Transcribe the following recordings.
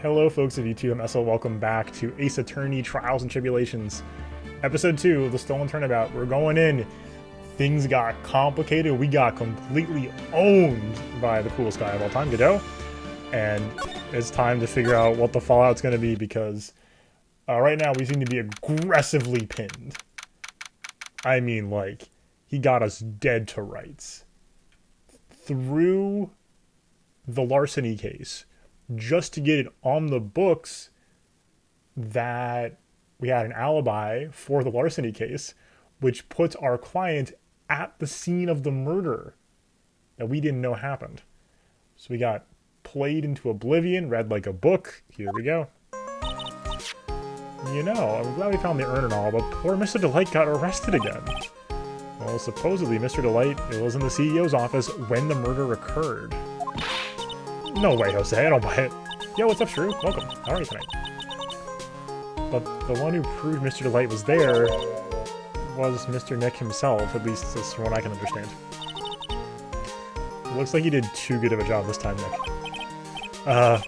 Hello folks of YouTube, I'm Essel, welcome back to Ace Attorney Trials and Tribulations. Episode 2 of the Stolen Turnabout. We're going in. Things got complicated. We got completely owned by the coolest guy of all time, Godot. And it's time to figure out what the fallout's going to be because right now we seem to be aggressively pinned. I mean, like, he got us dead to rights. Through the larceny case. Just to get it on the books that we had an alibi for the larceny case, which puts our client at the scene of the murder that we didn't know happened. So we got played into oblivion, read like a book. Here we go. You know, I'm glad we found the urn and all, but poor Mr. Delight got arrested again. Well, supposedly Mr. Delight was in the CEO's office when the murder occurred. No way, Jose, I don't buy it. Yo, what's up, Shrew? Welcome. How are you tonight? But the one who proved Mr. Delight was there was Mr. Nick himself, at least that's from what I can understand. Looks like he did too good of a job this time, Nick. How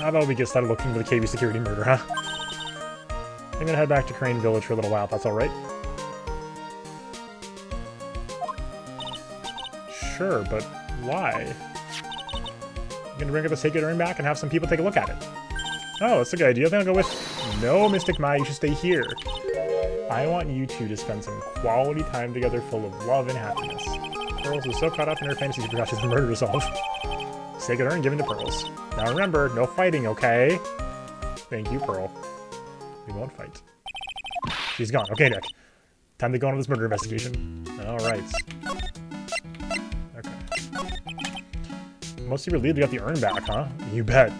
about we get started looking for the KB security murder, huh? I'm gonna head back to Crane Village for a little while, if that's alright. Sure, but why? I'm gonna bring up the sacred urn back and have some people take a look at it. Oh, that's a good idea. I think I'll go with... No, Mystic Mai, you should stay here. I want you two to spend some quality time together full of love and happiness. Pearls is so caught up in her fantasies she forgot she's the murder to solve. Sacred urn given to Pearls. Now remember, no fighting, okay? Thank you, Pearl. We won't fight. She's gone. Okay, Nick. Time to go on this murder investigation. Alright. Mostly relieved we got the urn back, huh? You bet.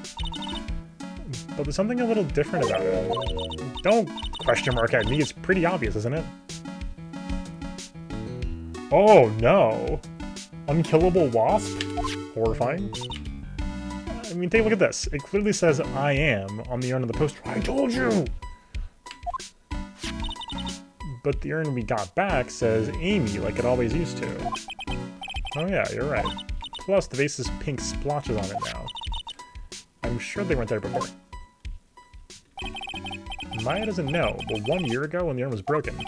But there's something a little different about it. Don't question mark at me, it's pretty obvious, isn't it? Oh no! Unkillable wasp? Horrifying. I mean, take a look at this. It clearly says I am on the urn of the poster. I told you! But the urn we got back says Amy, like it always used to. Oh yeah, you're right. Plus, the vase has pink splotches on it now. I'm sure they weren't there before. Maya doesn't know, but 1 year ago when the urn was broken,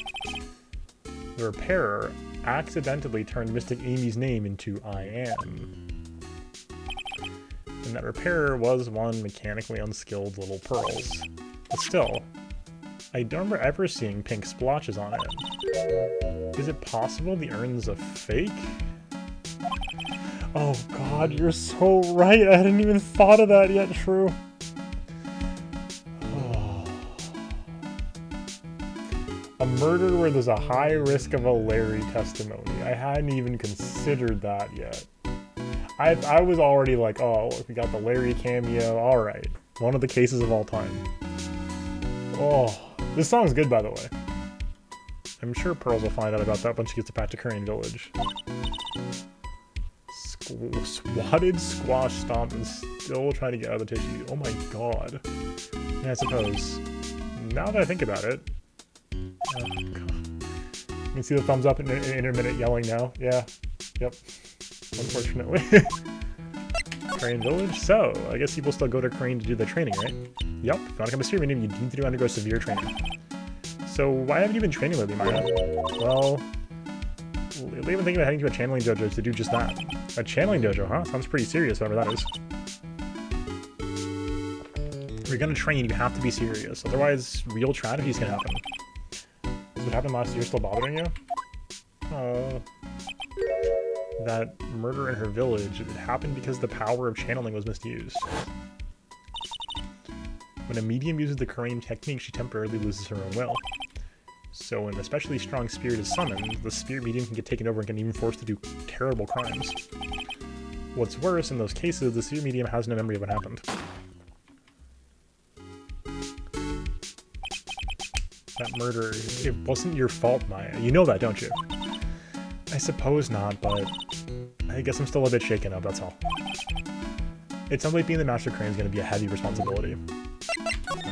the repairer accidentally turned Mystic Amy's name into I am. And that repairer was one mechanically unskilled little Pearls. But still, I don't remember ever seeing pink splotches on it. Is it possible the urn's a fake? Oh god, you're so right. I hadn't even thought of that yet, True. Oh. A murder where there's a high risk of a Larry testimony. I hadn't even considered that yet. I was already like, oh, we got the Larry cameo. Alright. One of the cases of all time. Oh, this song's good, by the way. I'm sure Pearls will find out about that when she gets back to Crane Village. Swatted, squash, stomp, and still trying to get out of the tissue. Oh my god. Yeah, I suppose. Now that I think about it... Oh god. You can see the thumbs up and intermittent yelling now. Yeah. Yep. Unfortunately. Crane Village? So, I guess people still go to Crane to do the training, right? Yep. If you want to become a Sphere Medium, you need to undergo severe training. So, why haven't you been training lately, Maya? Well... Lately I've been thinking about heading to a channeling dojo to do just that. A channeling dojo, huh? Sounds pretty serious, whatever that is. If you're gonna train, you have to be serious. Otherwise, real tragedies can happen. Is what happened last year still bothering you? That murder in her village, it happened because the power of channeling was misused. When a medium uses the Karaim technique, she temporarily loses her own will. So when an especially strong spirit is summoned, the spirit medium can get taken over and can even forced to do terrible crimes. What's worse, in those cases, the spirit medium has no memory of what happened. That murder, it wasn't your fault, Maya. You know that, don't you? I suppose not, but I guess I'm still a bit shaken up, that's all. It sounds like being the Master Crane is going to be a heavy responsibility.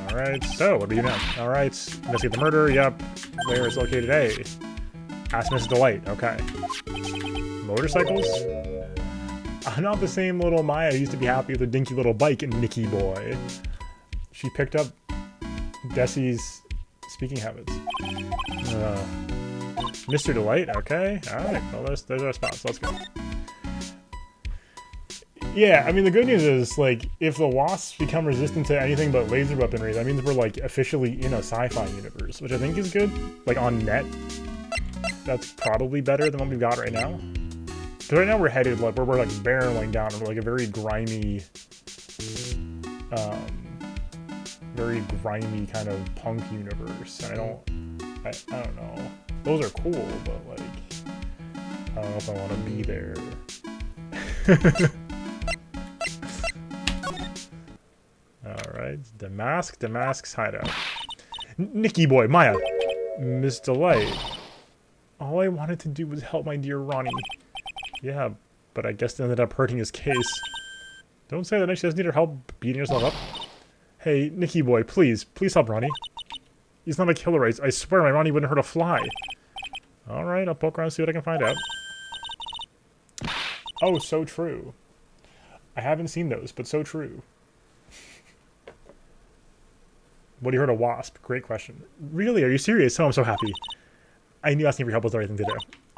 Alright, so what do we do now? Alright, investigate the murder, yep. Where it's located, A. Ask Mrs. Delight, okay. Motorcycles? I'm not the same little Maya who used to be happy with a dinky little bike, Nicky boy. She picked up Desi's speaking habits. Mr. Delight, okay. Alright, well, there's our spots. Let's go. Yeah, I mean, the good news is, like, if the wasps become resistant to anything but laser weaponry, that means we're, like, officially in a sci-fi universe, which I think is good. Like, on net, that's probably better than what we've got right now. Because right now we're headed, like, we're like, barreling down into, like, a very grimy kind of punk universe. And I don't know. Those are cool, but, like, I don't know if I want to be there. Alright, Damask's hideout. Nicky boy, Maya, Miss Delight. All I wanted to do was help my dear Ronnie. Yeah, but I guess it ended up hurting his case. Don't say that she doesn't need her help beating herself up. Hey, Nicky boy, please help Ronnie. He's not a killer, I swear my Ronnie wouldn't hurt a fly. Alright, I'll poke around and see what I can find out. Oh, so true. I haven't seen those, but so true. What do you heard of wasp? Great question. Really? Are you serious? Oh, I'm so happy. I knew asking for help was the right thing to do.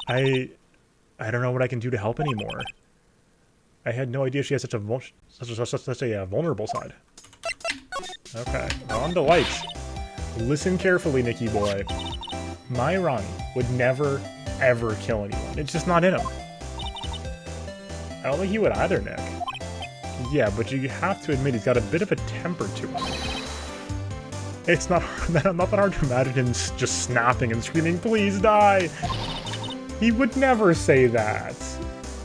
I don't know what I can do to help anymore. I had no idea she has such a vulnerable side. Okay, on to lights. Listen carefully, Nicky boy. My Ronnie would never, ever kill anyone. It's just not in him. I don't think he would either, Nick. Yeah, but you have to admit he's got a bit of a temper to him. It's not that hard to imagine him just snapping and screaming, "Please die!" He would never say that.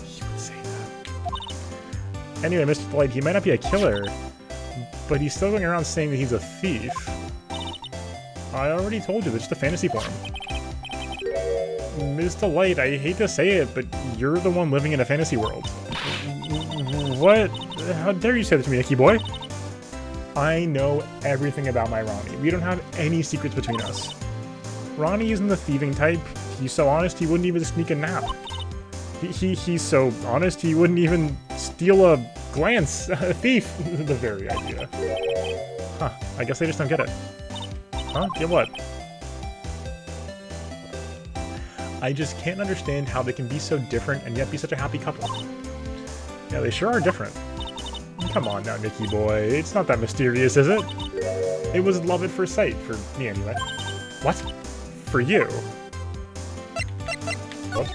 He would say that. Anyway, Mr. Delight, he might not be a killer, but he's still going around saying that he's a thief. I already told you, that's just a fantasy for him. Ms. Delight, I hate to say it, but you're the one living in a fantasy world. What? How dare you say that to me, Nicky boy? I know everything about my Ronnie. We don't have any secrets between us. Ronnie isn't the thieving type. He's so honest he wouldn't even sneak a nap. He's so honest he wouldn't even steal a glance. A thief. The very idea. Huh. I guess I just don't get it. Huh? Get what? I just can't understand how they can be so different and yet be such a happy couple. Yeah, they sure are different. Come on now, Nicky boy. It's not that mysterious, is it? It was love at first sight, for me anyway. What? For you? What?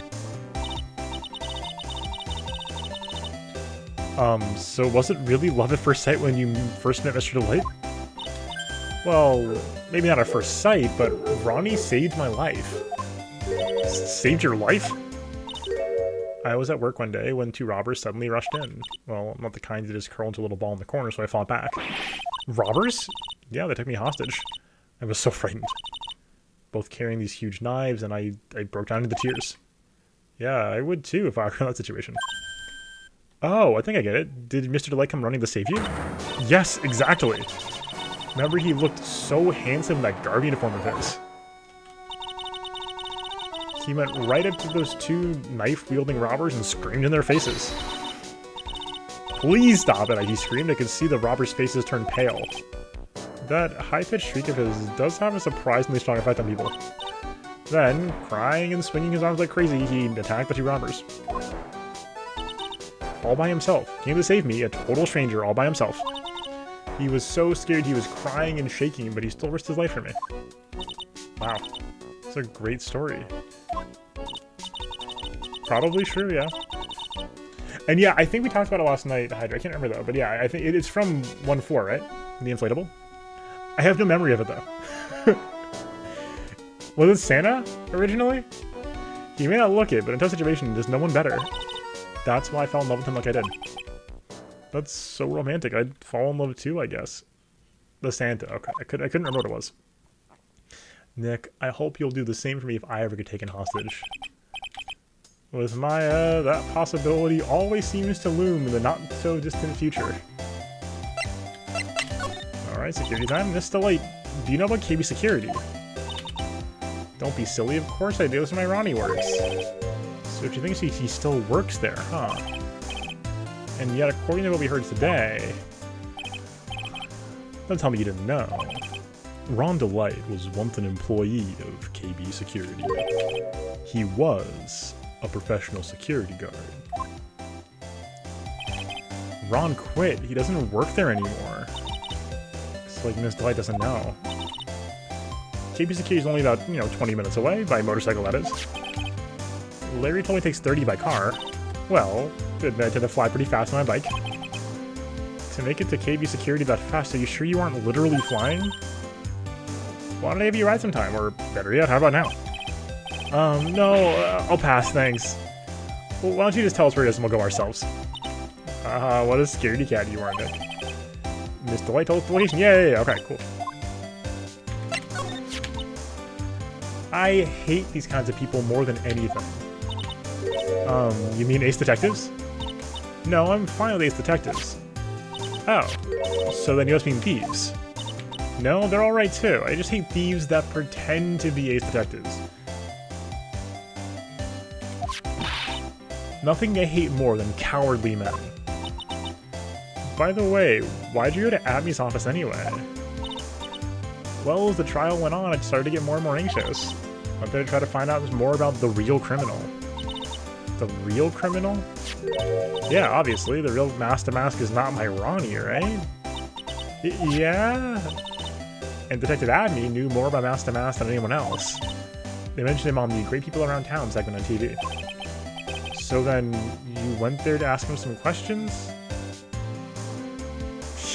So was it really love at first sight when you first met Mr. Delight? Well, maybe not at first sight, but Ronnie saved my life. Saved your life? I was at work one day when two robbers suddenly rushed in. Well, not the kind that just curl into a little ball in the corner, so I fought back. Robbers? Yeah, they took me hostage. I was so frightened. Both carrying these huge knives, and I broke down into tears. Yeah, I would too if I were in that situation. Oh, I think I get it. Did Mr. Delight come running to save you? Yes, exactly. Remember he looked so handsome in that guard uniform of his. He went right up to those two knife-wielding robbers and screamed in their faces. Please stop it, he screamed. I could see the robbers' faces turn pale. That high-pitched shriek of his does have a surprisingly strong effect on people. Then, crying and swinging his arms like crazy, he attacked the two robbers. All by himself. Came to save me, a total stranger, all by himself. He was so scared he was crying and shaking, but he still risked his life for me. Wow. It's a great story. Probably true, yeah. And yeah, I think we talked about it last night, Hydra. I can't remember though, but yeah, I think it's from 1-4, right? The inflatable? I have no memory of it though. Was it Santa originally? He may not look it, but in tough situation, there's no one better. That's why I fell in love with him like I did. That's so romantic. I'd fall in love too, I guess. The Santa. Okay, I couldn't remember what it was. Nick, I hope you'll do the same for me if I ever get taken hostage. With Maya, that possibility always seems to loom in the not-so-distant future. Alright, security time. Miss Delight, do you know about KB Security? Don't be silly, of course I do. This is my Ronnie works. So she thinks he still works there, huh? And yet, according to what we heard today, don't tell me you didn't know. Ron Delight was once an employee of KB Security. He was a professional security guard. Ron quit. He doesn't work there anymore. It's like Miss Delight doesn't know. KB Security is only about, 20 minutes away by motorcycle, that is. Larry told me it takes 30 by car. Well, I tend to fly pretty fast on my bike. To make it to KB Security that fast, are you sure you aren't literally flying? Why don't I give you a ride sometime? Or better yet, how about now? No, I'll pass, thanks. Well, why don't you just tell us where it is and we'll go ourselves? What a scaredy cat you are, Nick. Miss Delight told us the location. Yeah, okay, cool. I hate these kinds of people more than anything. You mean Ace Detectives? No, I'm fine with Ace Detectives. Oh, so then you must mean thieves. No, they're alright too. I just hate thieves that pretend to be Ace Detectives. Nothing I hate more than cowardly men. By the way, why'd you go to Abby's office anyway? Well, as the trial went on, I started to get more and more anxious. I'm going to try to find out more about the real criminal. The real criminal? Yeah, obviously, the real mask-to-mask is not my Ronnie, right? Yeah? And Detective Abney knew more about mask-to-mask than anyone else. They mentioned him on the Great People Around Town segment on TV. So then, you went there to ask him some questions?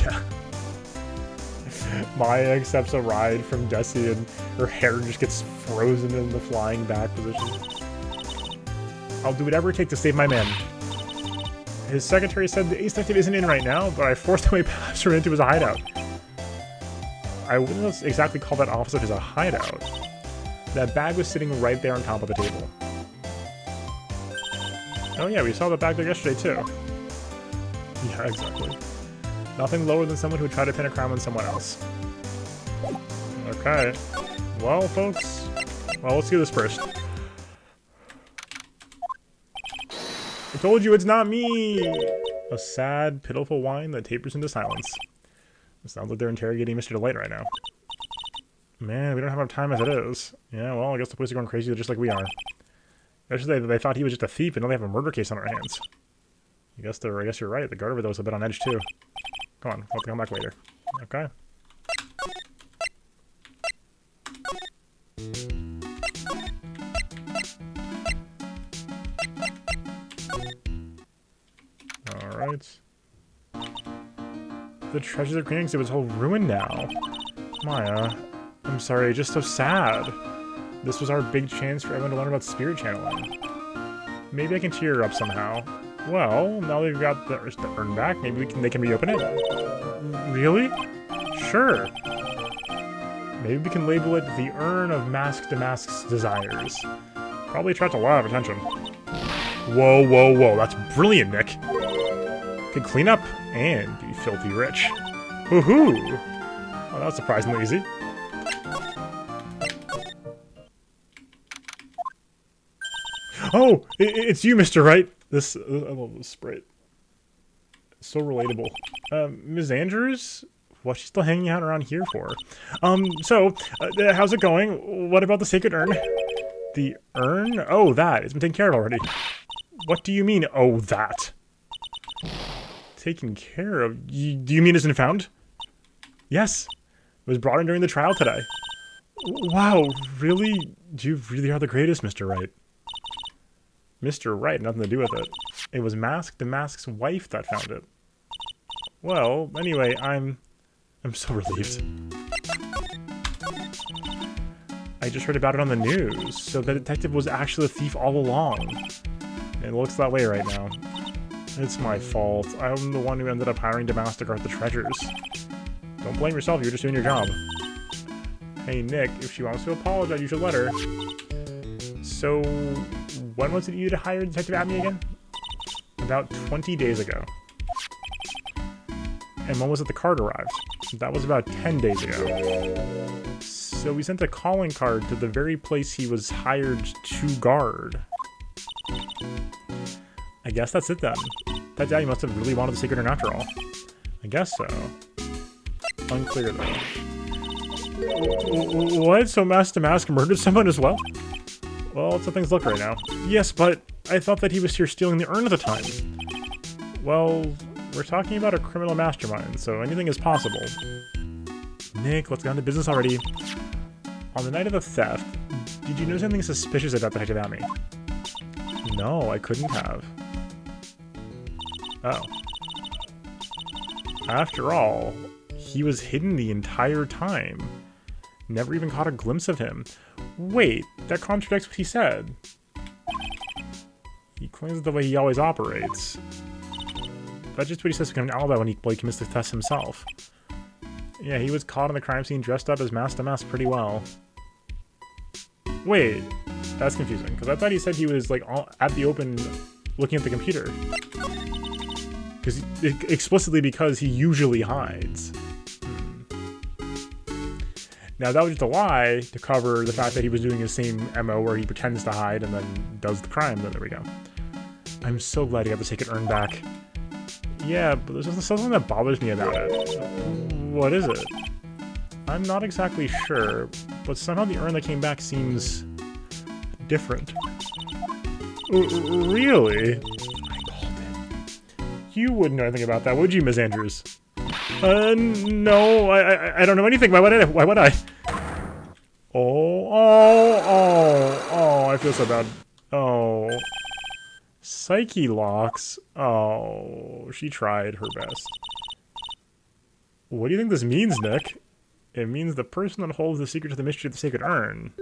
Yeah. Maya accepts a ride from Desi and her hair just gets frozen in the flying back position. I'll do whatever it takes to save my man. His secretary said the Ace Detective isn't in right now, but I forced my way past her into his hideout. I wouldn't exactly call that office of his a hideout. That bag was sitting right there on top of the table. Oh yeah, we saw the bag there yesterday too. Yeah, exactly. Nothing lower than someone who would try to pin a crime on someone else. Okay. Well, folks. Well, let's do this first. I told you it's not me! A sad, pitiful whine that tapers into silence. It sounds like they're interrogating Mr. Delight right now. Man, we don't have enough time as it is. Yeah, well, I guess the police are going crazy just like we are. Actually, they thought he was just a thief, and now they have a murder case on our hands. I guess you're right. The guard over there was a bit on edge, too. Come on, we'll have to come back later. Okay. Alright. The treasures of Green exhibit is all ruined now. Maya, I'm sorry, just so sad. This was our big chance for everyone to learn about spirit channeling. Maybe I can cheer her up somehow. Well, now they've got the urn back, maybe they can reopen it. Really? Sure. Maybe we can label it the Urn of Mask-to-Mask's Desires. Probably attract a lot of attention. Whoa, whoa, whoa, that's brilliant, Nick. Could clean up and be filthy rich. Woohoo! Oh, that was surprisingly easy. Oh, it's you, Mr. Wright. I love this sprite. It's so relatable. Ms. Andrews? What's she still hanging out around here for? How's it going? What about the sacred urn? The urn? Oh, that. It's been taken care of already. What do you mean, oh, that? Taken care of? Do you mean it's been found? Yes. It was brought in during the trial today. Wow, really? You really are the greatest, Mr. Wright. Mr. Wright, nothing to do with it. It was Mask-to-Mask's wife that found it. Well, anyway, I'm so relieved. I just heard about it on the news, so the detective was actually the thief all along. It looks that way right now. It's my fault. I'm the one who ended up hiring Damas to guard the treasures. Don't blame yourself, you're just doing your job. Hey Nick, if she wants to apologize, you should let her. So, when was it you to hire Detective Abney again? About 20 days ago. And when was it the card arrived? That was about 10 days ago. So we sent a calling card to the very place he was hired to guard. I guess that's it then. That daddy must have really wanted the secret urn after all. I guess so. Unclear though. What? So Mask to Mask murdered someone as well? Well, that's how things look right now. Yes, but I thought that he was here stealing the urn at the time. Well, we're talking about a criminal mastermind, so anything is possible. Nick, let's get on to business already. On the night of the theft, did you notice anything suspicious about Detective Amy? No, I couldn't have. Oh. After all, he was hidden the entire time. Never even caught a glimpse of him. Wait, that contradicts what he said. He claims the way he always operates. That's just what he says to become an alibi when he commits the theft himself. Yeah, he was caught on the crime scene dressed up as Mask to Mask pretty well. Wait, that's confusing, because I thought he said he was like at the open looking at the computer. Explicitly because he usually hides. Now that was just a lie to cover the fact that he was doing his same MO where he pretends to hide and then does the crime. Then there we go. I'm so glad he got the secret urn back. Yeah, but there's something that bothers me about it. What is it? I'm not exactly sure, but somehow the urn that came back seems different. Really? I called it. You wouldn't know anything about that, would you, Ms. Andrews? No, I don't know anything. Why would I? Oh, I feel so bad. Oh. Psyche locks. Oh, she tried her best. What do you think this means, Nick? It means the person that holds the secret to the mystery of the sacred urn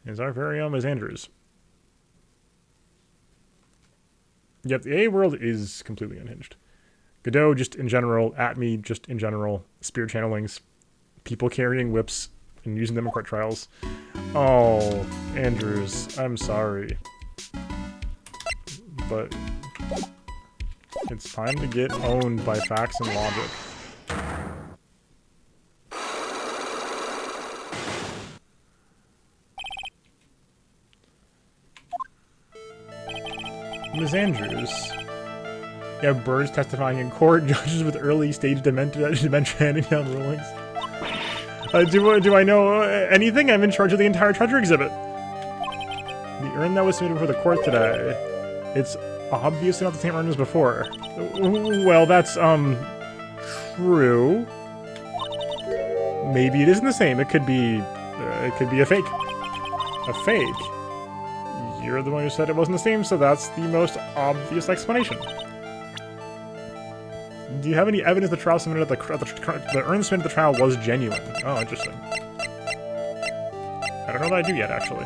is our very own Ms. Andrews. Yep, the A world is completely unhinged. Godot just in general, at me just in general, spirit channelings, people carrying whips and using them in court trials. Oh, Andrews, I'm sorry. But it's time to get owned by facts and logic. Ms. Andrews. You have birds testifying in court, judges with early-stage dementia handing down rulings. Do I know anything? I'm in charge of the entire treasure exhibit. The urn that was submitted before the court today. It's obviously not the same urn as before. Well, that's, true. Maybe it isn't the same. It could be a fake. A fake? You're the one who said it wasn't the same, so that's the most obvious explanation. Do you have any evidence the trial submitted at the urn submitted at the trial was genuine? Oh, interesting. I don't know that I do yet, actually.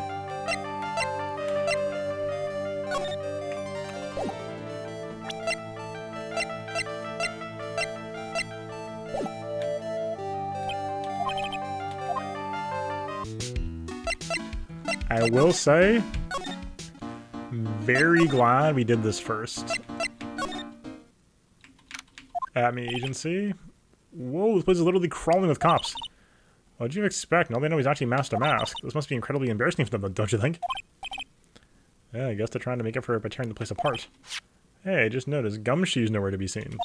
I will say, very glad we did this first. Admin agency. Whoa, this place is literally crawling with cops. What'd you expect? Now they know he's actually Mask to Mask. This must be incredibly embarrassing for them, don't you think? Yeah, I guess they're trying to make up for it by tearing the place apart. Hey, I just noticed Gumshoe's nowhere to be seen.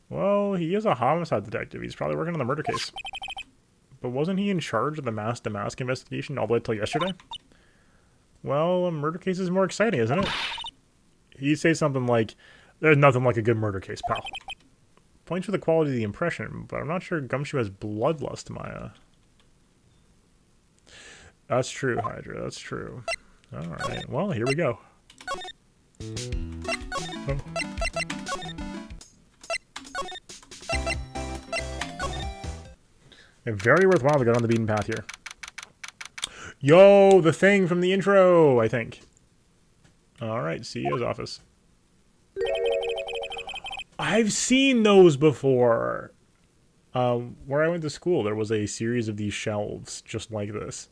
Well, he is a homicide detective. He's probably working on the murder case. But wasn't he in charge of the Mask to Mask investigation all the way till yesterday? Well, a murder case is more exciting, isn't it? He'd say something like, "There's nothing like a good murder case, pal." Points for the quality of the impression, but I'm not sure Gumshoe has bloodlust, Maya. That's true, Hydra, that's true. Alright, well, here we go. Oh. Very worthwhile to get on the beaten path here. Yo, the thing from the intro, I think. Alright, CEO's office. I've seen those before. Where I went to school, there was a series of these shelves just like this.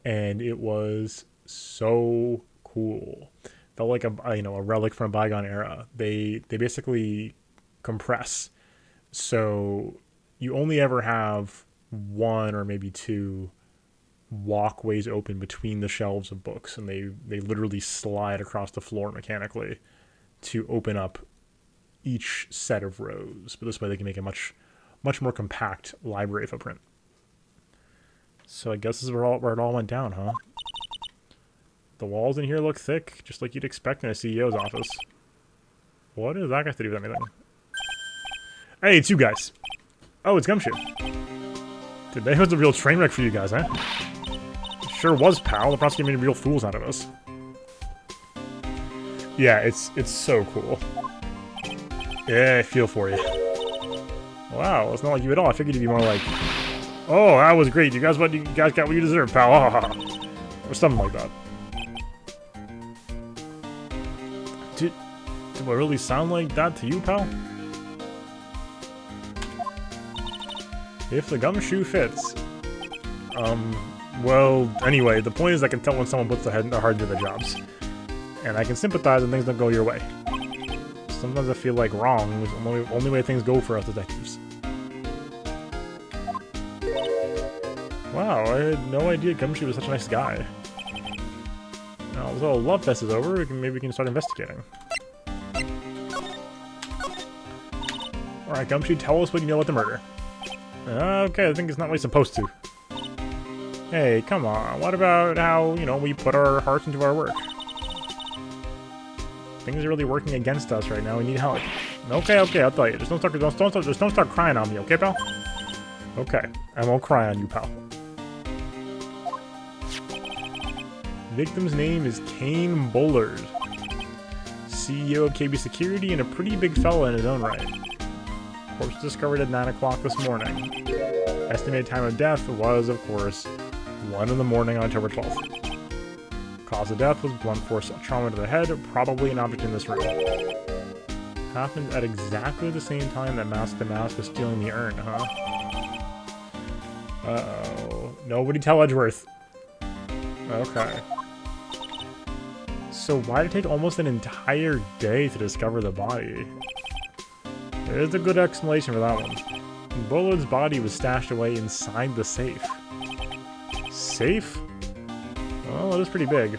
And it was so cool. Felt like a relic from a bygone era. They basically compress. So you only ever have one or maybe two walkways open between the shelves of books, and they literally slide across the floor mechanically to open up each set of rows, but this way they can make a much more compact library footprint. So I guess this is where it all went down, huh? The walls in here look thick, just like you'd expect in a CEO's office. What does that got to do with anything? Hey, it's you guys. Oh, it's Gumshoe. Today was a real train wreck for you guys, huh? It sure was, pal. The prosecutor made real fools out of us. Yeah, it's so cool. Yeah, I feel for you. Wow, it's not like you at all. I figured you'd be more like, oh, that was great. You guys got what you deserve, pal. Or something like that. Do I really sound like that to you, pal? If the gumshoe fits. Well, anyway, the point is I can tell when someone puts their heart into their jobs. And I can sympathize when things don't go your way. Sometimes I feel like wrong is the only way things go for us detectives. Wow, I had no idea Gumshoe was such a nice guy. Now, this little love fest is over, maybe we can start investigating. Alright, Gumshoe, tell us what you know about the murder. Okay, I think it's not really supposed to. Hey, come on, what about how, you know, we put our hearts into our work? Things are really working against us right now. We need help. Okay, I'll tell you. Just don't start crying on me, okay, pal? Okay, I won't cry on you, pal. Victim's name is Kane Bullard, CEO of KB Security and a pretty big fella in his own right. Corpse discovered at 9 o'clock this morning. Estimated time of death was, of course, 1 in the morning on October 12th. Cause of death was blunt force trauma to the head, probably an object in this room. Happened at exactly the same time that Mask to Mask was stealing the urn, huh? Uh-oh. Nobody tell Edgeworth. Okay. So why'd it take almost an entire day to discover the body? There's a good explanation for that one. Bullard's body was stashed away inside the safe. Safe? Well, it was pretty big.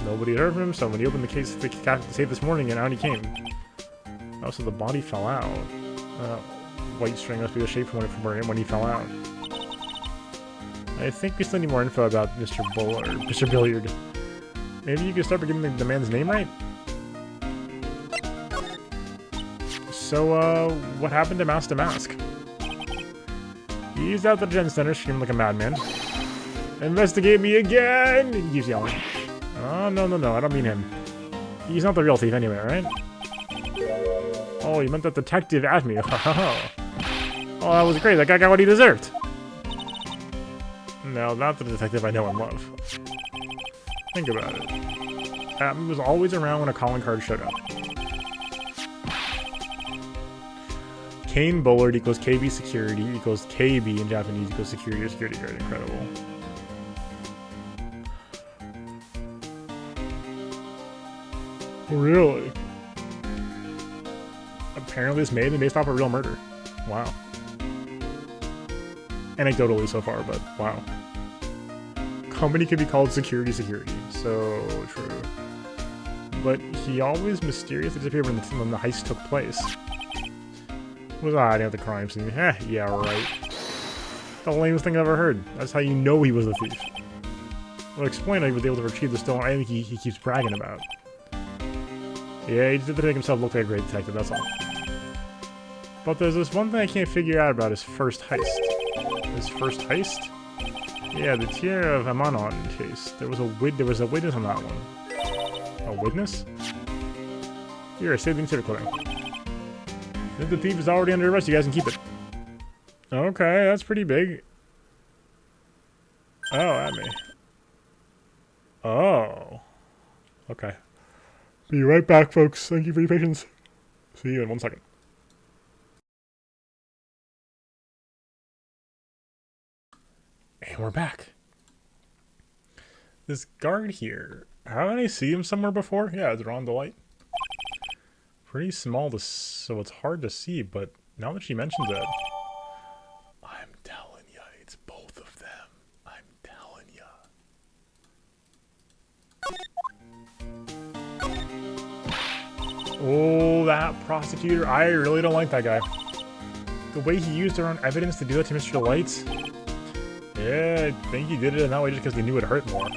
Nobody had heard from him, so when he opened the safe this morning, and out he came. Oh, so the body fell out. White string must be the shape from when he fell out. I think we still need more info about Mr. Bullard. Mr. Billiard. Maybe you could start by getting the man's name right? So, what happened to Mask to Mask? He's out the Gen Center screaming like a madman. Investigate me again! He keeps yelling. Oh, no, I don't mean him. He's not the real thief anyway, right? Oh, you meant that detective at me. Oh, that was great. That guy got what he deserved. No, not the detective I know and love. Think about it. Patton was always around when a calling card showed up. Kane Bullard equals KB Security equals KB in Japanese equals security or security guard. Incredible. Really? Apparently this may have been based off a real murder. Wow. Anecdotally so far, but wow. Company could be called Security. So true. But he always mysteriously disappeared when the heist took place. Was hiding at the crime scene. Yeah, right. The lamest thing I've ever heard. That's how you know he was the thief. Well, explain how he was able to retrieve the stolen item he keeps bragging about. Yeah, he did to make himself look like a great detective, that's all. But there's this one thing I can't figure out about his first heist. His first heist? Yeah, the Tiara of Amanon case. There was a witness on that one. A witness? Here, save the insider clothing. If the thief is already under arrest, you guys can keep it. Okay, that's pretty big. Oh, at me. Oh. Okay. Be right back, folks. Thank you for your patience. See you in 1 second. And we're back. This guard here. How did I see him somewhere before? Yeah, it's Ron Delight. Pretty small, so it's hard to see, but now that she mentions it, I'm telling ya, it's both of them. I'm telling ya. Oh, that prosecutor. I really don't like that guy. The way he used their own evidence to do that to Mr. Delight. Yeah, I think he did it in that way just because he knew it hurt more.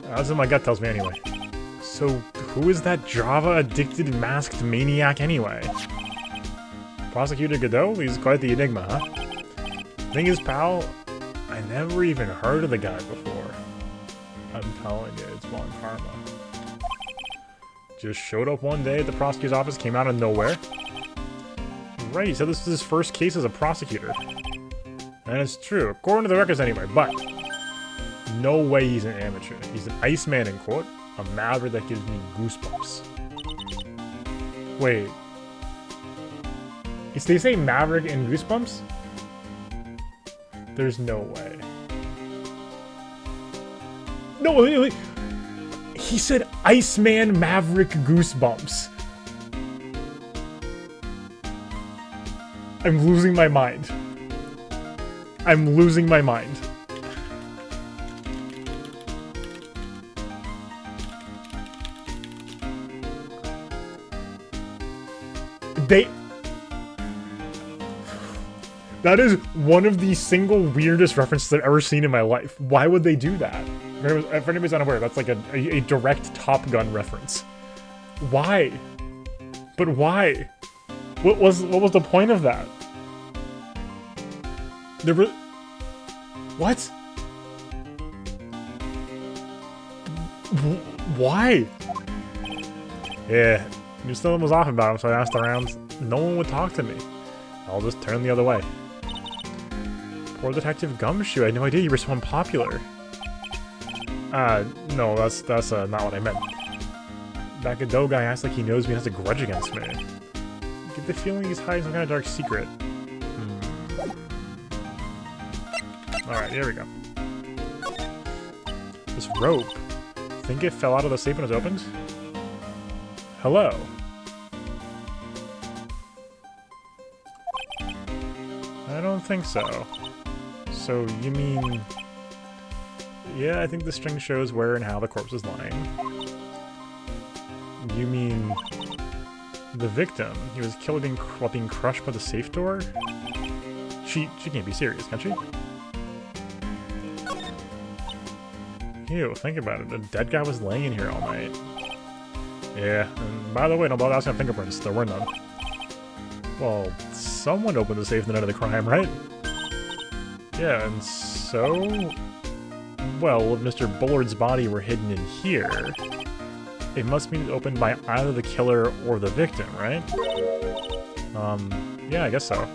That's what my gut tells me anyway. So, who is that Java-addicted masked maniac anyway? Prosecutor Godot? He's quite the enigma, huh? Thing is, pal, I never even heard of the guy before. I'm telling you, it's one karma. Just showed up one day at the prosecutor's office, came out of nowhere. Right, so this is his first case as a prosecutor. And it's true, according to the records anyway, but no way he's an amateur. He's an Iceman in court, a maverick that gives me goosebumps. Wait. They say Maverick in Goosebumps? There's no way. No, wait. He said Iceman Maverick Goosebumps. I'm losing my mind. I'm losing my mind. That is one of the single weirdest references I've ever seen in my life. Why would they do that? If anybody's unaware, that's like a direct Top Gun reference. Why? But why? What was the point of that? There were... What? Why? Yeah, knew something was off about him, so I asked around. No one would talk to me. I'll just turn the other way. Poor Detective Gumshoe, I had no idea you were so unpopular. No, that's not what I meant. That Godot guy acts like he knows me and has a grudge against me. Get the feeling he's hiding some kind of dark secret. Alright, here we go. This rope. Think it fell out of the safe when it was opened? Hello. I don't think so. So, you mean... Yeah, I think the string shows where and how the corpse is lying. You mean... the victim? He was killed while being crushed by the safe door? She can't be serious, can she? Ew, think about it. The dead guy was laying in here all night. Yeah, and by the way, don't bother asking fingerprints. There were none. Well, someone opened the safe the night of the crime, right? Yeah, and so... Well, if Mr. Bullard's body were hidden in here, it must mean it's opened by either the killer or the victim, right? Yeah, I guess so.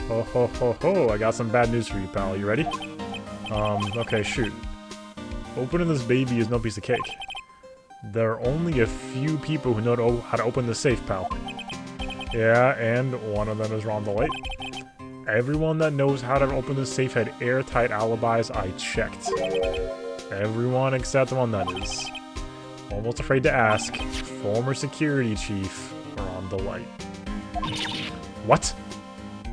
Ho ho ho ho, I got some bad news for you, pal. You ready? Okay, shoot. Opening this baby is no piece of cake. There are only a few people who know how to open the safe, pal. Yeah, and one of them is Ron the Light. Everyone that knows how to open the safe had airtight alibis. I checked. Everyone except one that is almost afraid to ask. Former security chief, Ron the Light. What?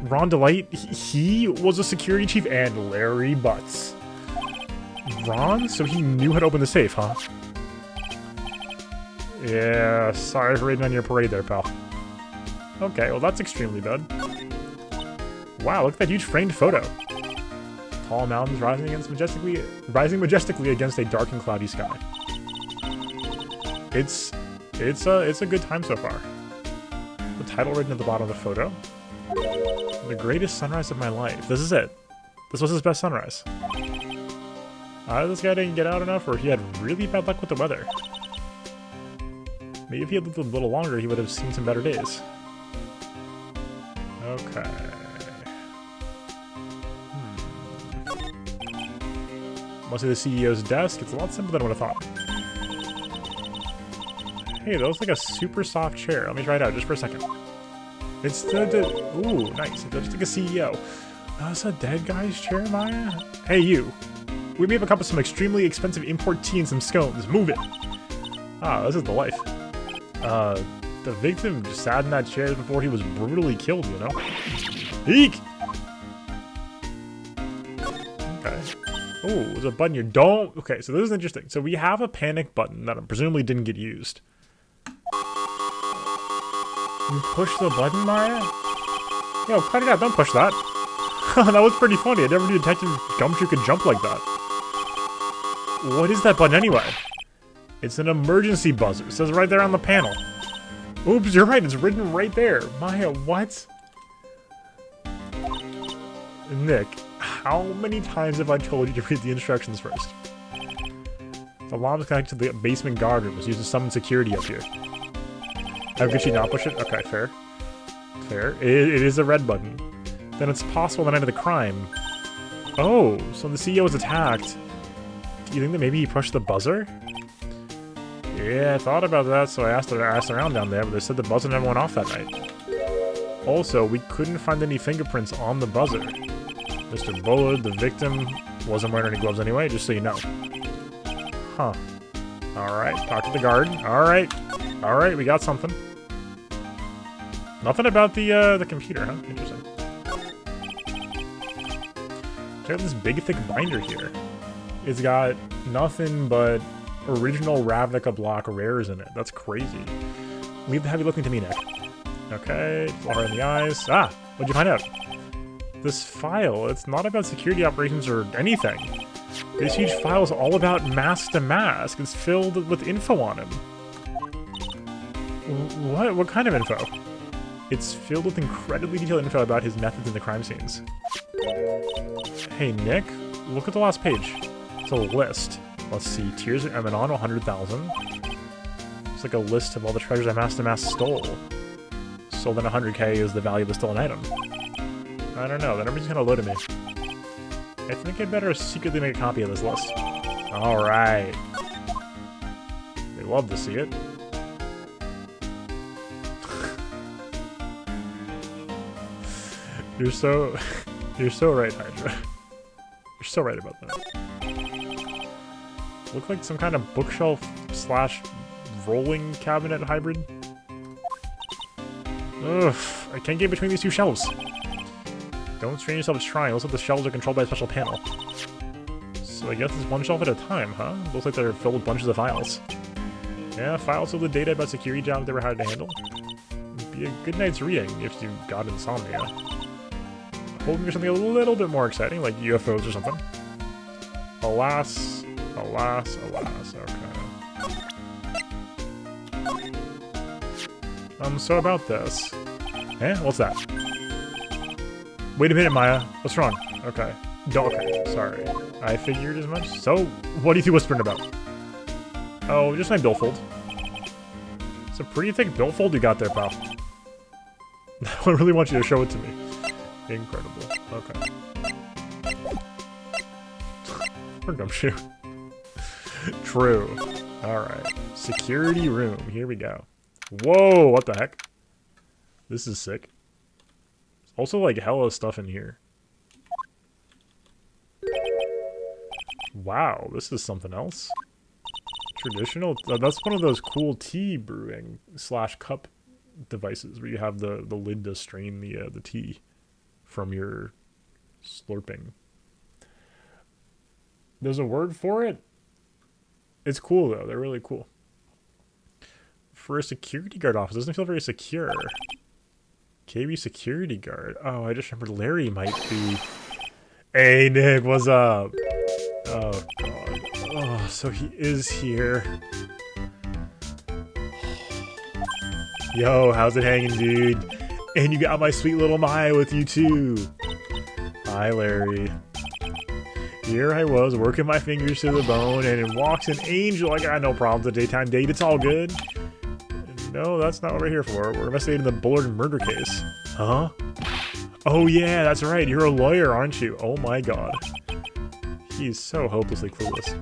Ron the Light? He was a security chief and Larry Butts. Ron? So he knew how to open the safe, huh? Yeah, sorry for raiding on your parade there, pal. Okay, well that's extremely bad. Wow, look at that huge framed photo. Tall mountains rising majestically against a dark and cloudy sky. It's a good time so far. The title written at the bottom of the photo. The greatest sunrise of my life. This is it. This was his best sunrise. Either this guy didn't get out enough, or he had really bad luck with the weather. Maybe if he had lived a little longer, he would have seen some better days. Okay. Must be the CEO's desk. It's a lot simpler than what I thought. Hey, that looks like a super soft chair. Let me try it out just for a second. It's ooh, nice. It's just like a CEO. That's a dead guy's chair, Maya? Hey, you. We may have a cup of some extremely expensive import tea and some scones. Move it. Ah, this is the life. The victim just sat in that chair before he was brutally killed, you know? Eek! Okay. Oh, there's a button you don't... Okay, so this is interesting. So we have a panic button that presumably didn't get used. You push the button, Maya? Yo, cut it out, don't push that. That was pretty funny. I never knew Detective Gumshoe could jump like that. What is that button anyway? It's an emergency buzzer. It says right there on the panel. Oops, you're right. It's written right there. Maya, what? Nick, how many times have I told you to read the instructions first? The alarm is connected to the basement guard room. It's used to summon security up here. How could she not push it? Okay, fair. Fair. It is a red button. Then it's possible the night of the crime. Oh, so the CEO was attacked. Do you think that maybe he pushed the buzzer? Yeah, I thought about that, so I asked around down there, but they said the buzzer never went off that night. Also, we couldn't find any fingerprints on the buzzer. Mr. Bullard, the victim, wasn't wearing any gloves anyway, just so you know. Huh. Alright, talk to the guard. Alright. Alright, we got something. Nothing about the computer, huh? Interesting. Check out this big, thick binder here. It's got nothing but original Ravnica block rares in it. That's crazy. Leave the heavy lifting to me, Nick. Okay, fly in the eyes. Ah, what'd you find out? This file, it's not about security operations or anything. This huge file is all about mask to mask. It's filled with info on him. What kind of info? It's filled with incredibly detailed info about his methods in the crime scenes. Hey, Nick, look at the last page. It's a list. Let's see, Tears of Emanon, 100,000. It's like a list of all the treasures Master Mask stole. So then 100k is the value of the stolen item. I don't know, that number's kind of low to me. I think I'd better secretly make a copy of this list. Alright. They love to see it. You're so right, Hydra. You're so right about that. Look like some kind of bookshelf slash rolling cabinet hybrid. Ugh, I can't get between these two shelves. Don't strain yourself trying. Looks like the shelves are controlled by a special panel. So I guess it's one shelf at a time, huh? Looks like they're filled with bunches of files. Yeah, files with the data about security jobs they were hard to handle. It'd be a good night's reading if you got insomnia. Hoping for something a little bit more exciting, like UFOs or something. Alas, alas, alas, okay. So about this. Eh? What's that? Wait a minute, Maya. What's wrong? Okay. Okay, sorry. I figured as much. So, what are you whispering about? Oh, just my billfold. It's a pretty thick billfold you got there, pal. I really want you to show it to me. Incredible. Okay. Poor Gumshoe. True. Alright. Security room. Here we go. Whoa, what the heck? This is sick. Also, like, hella stuff in here. Wow, this is something else. Traditional? That's one of those cool tea brewing slash cup devices where you have the lid to strain the tea from your slurping. There's a word for it? It's cool, though. They're really cool. For a security guard office, doesn't feel very secure. KB security guard. Oh, I just remembered Larry might be... Hey, Nick, what's up? Oh, God. Oh, so he is here. Yo, how's it hanging, dude? And you got my sweet little Maya with you, too. Hi, Larry. Here I was, working my fingers to the bone, and in walks an angel. I got no problems with daytime date. It's all good. No, that's not what we're here for. We're investigating the Bullard murder case. Huh? Oh yeah, that's right. You're a lawyer, aren't you? Oh my god. He's so hopelessly clueless.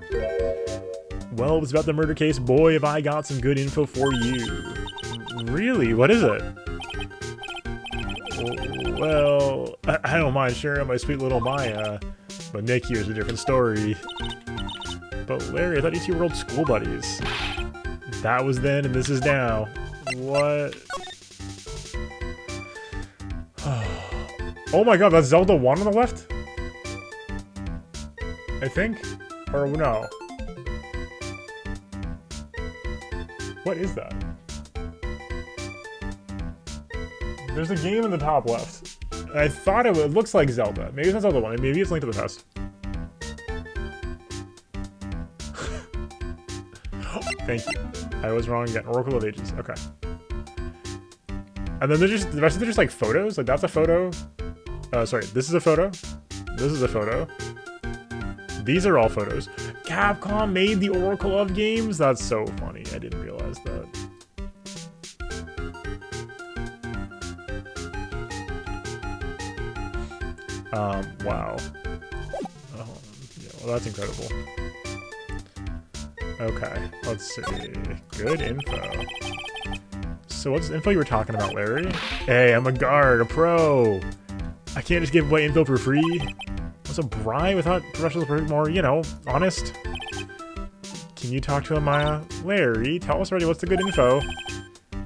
Well, it's about the murder case. Boy, have I got some good info for you. Really? What is it? Well, I don't mind sharing my sweet little Maya, but Nick here's a different story. But Larry, I thought you two were old school buddies. That was then and this is now. What? Oh my god, that's Zelda 1 on the left? I think? Or no. What is that? There's a game in the top left. I thought it looks like Zelda. Maybe it's not Zelda 1. Maybe it's Link to the Past. Thank you. I was wrong again. Oracle of Ages. Okay. And then there's just the rest of them are just like photos. Like that's a photo. Sorry, this is a photo. This is a photo. These are all photos. Capcom made the Oracle of games? That's so funny. I didn't realize that. Wow. Oh, yeah, well, that's incredible. Okay, let's see. Good info. So what's the info you were talking about, Larry? Hey, I'm a guard, a pro. I can't just give away info for free. What's a bribe without professionals more, you know, honest? Can you talk to him, Maya? Larry, tell us already what's the good info.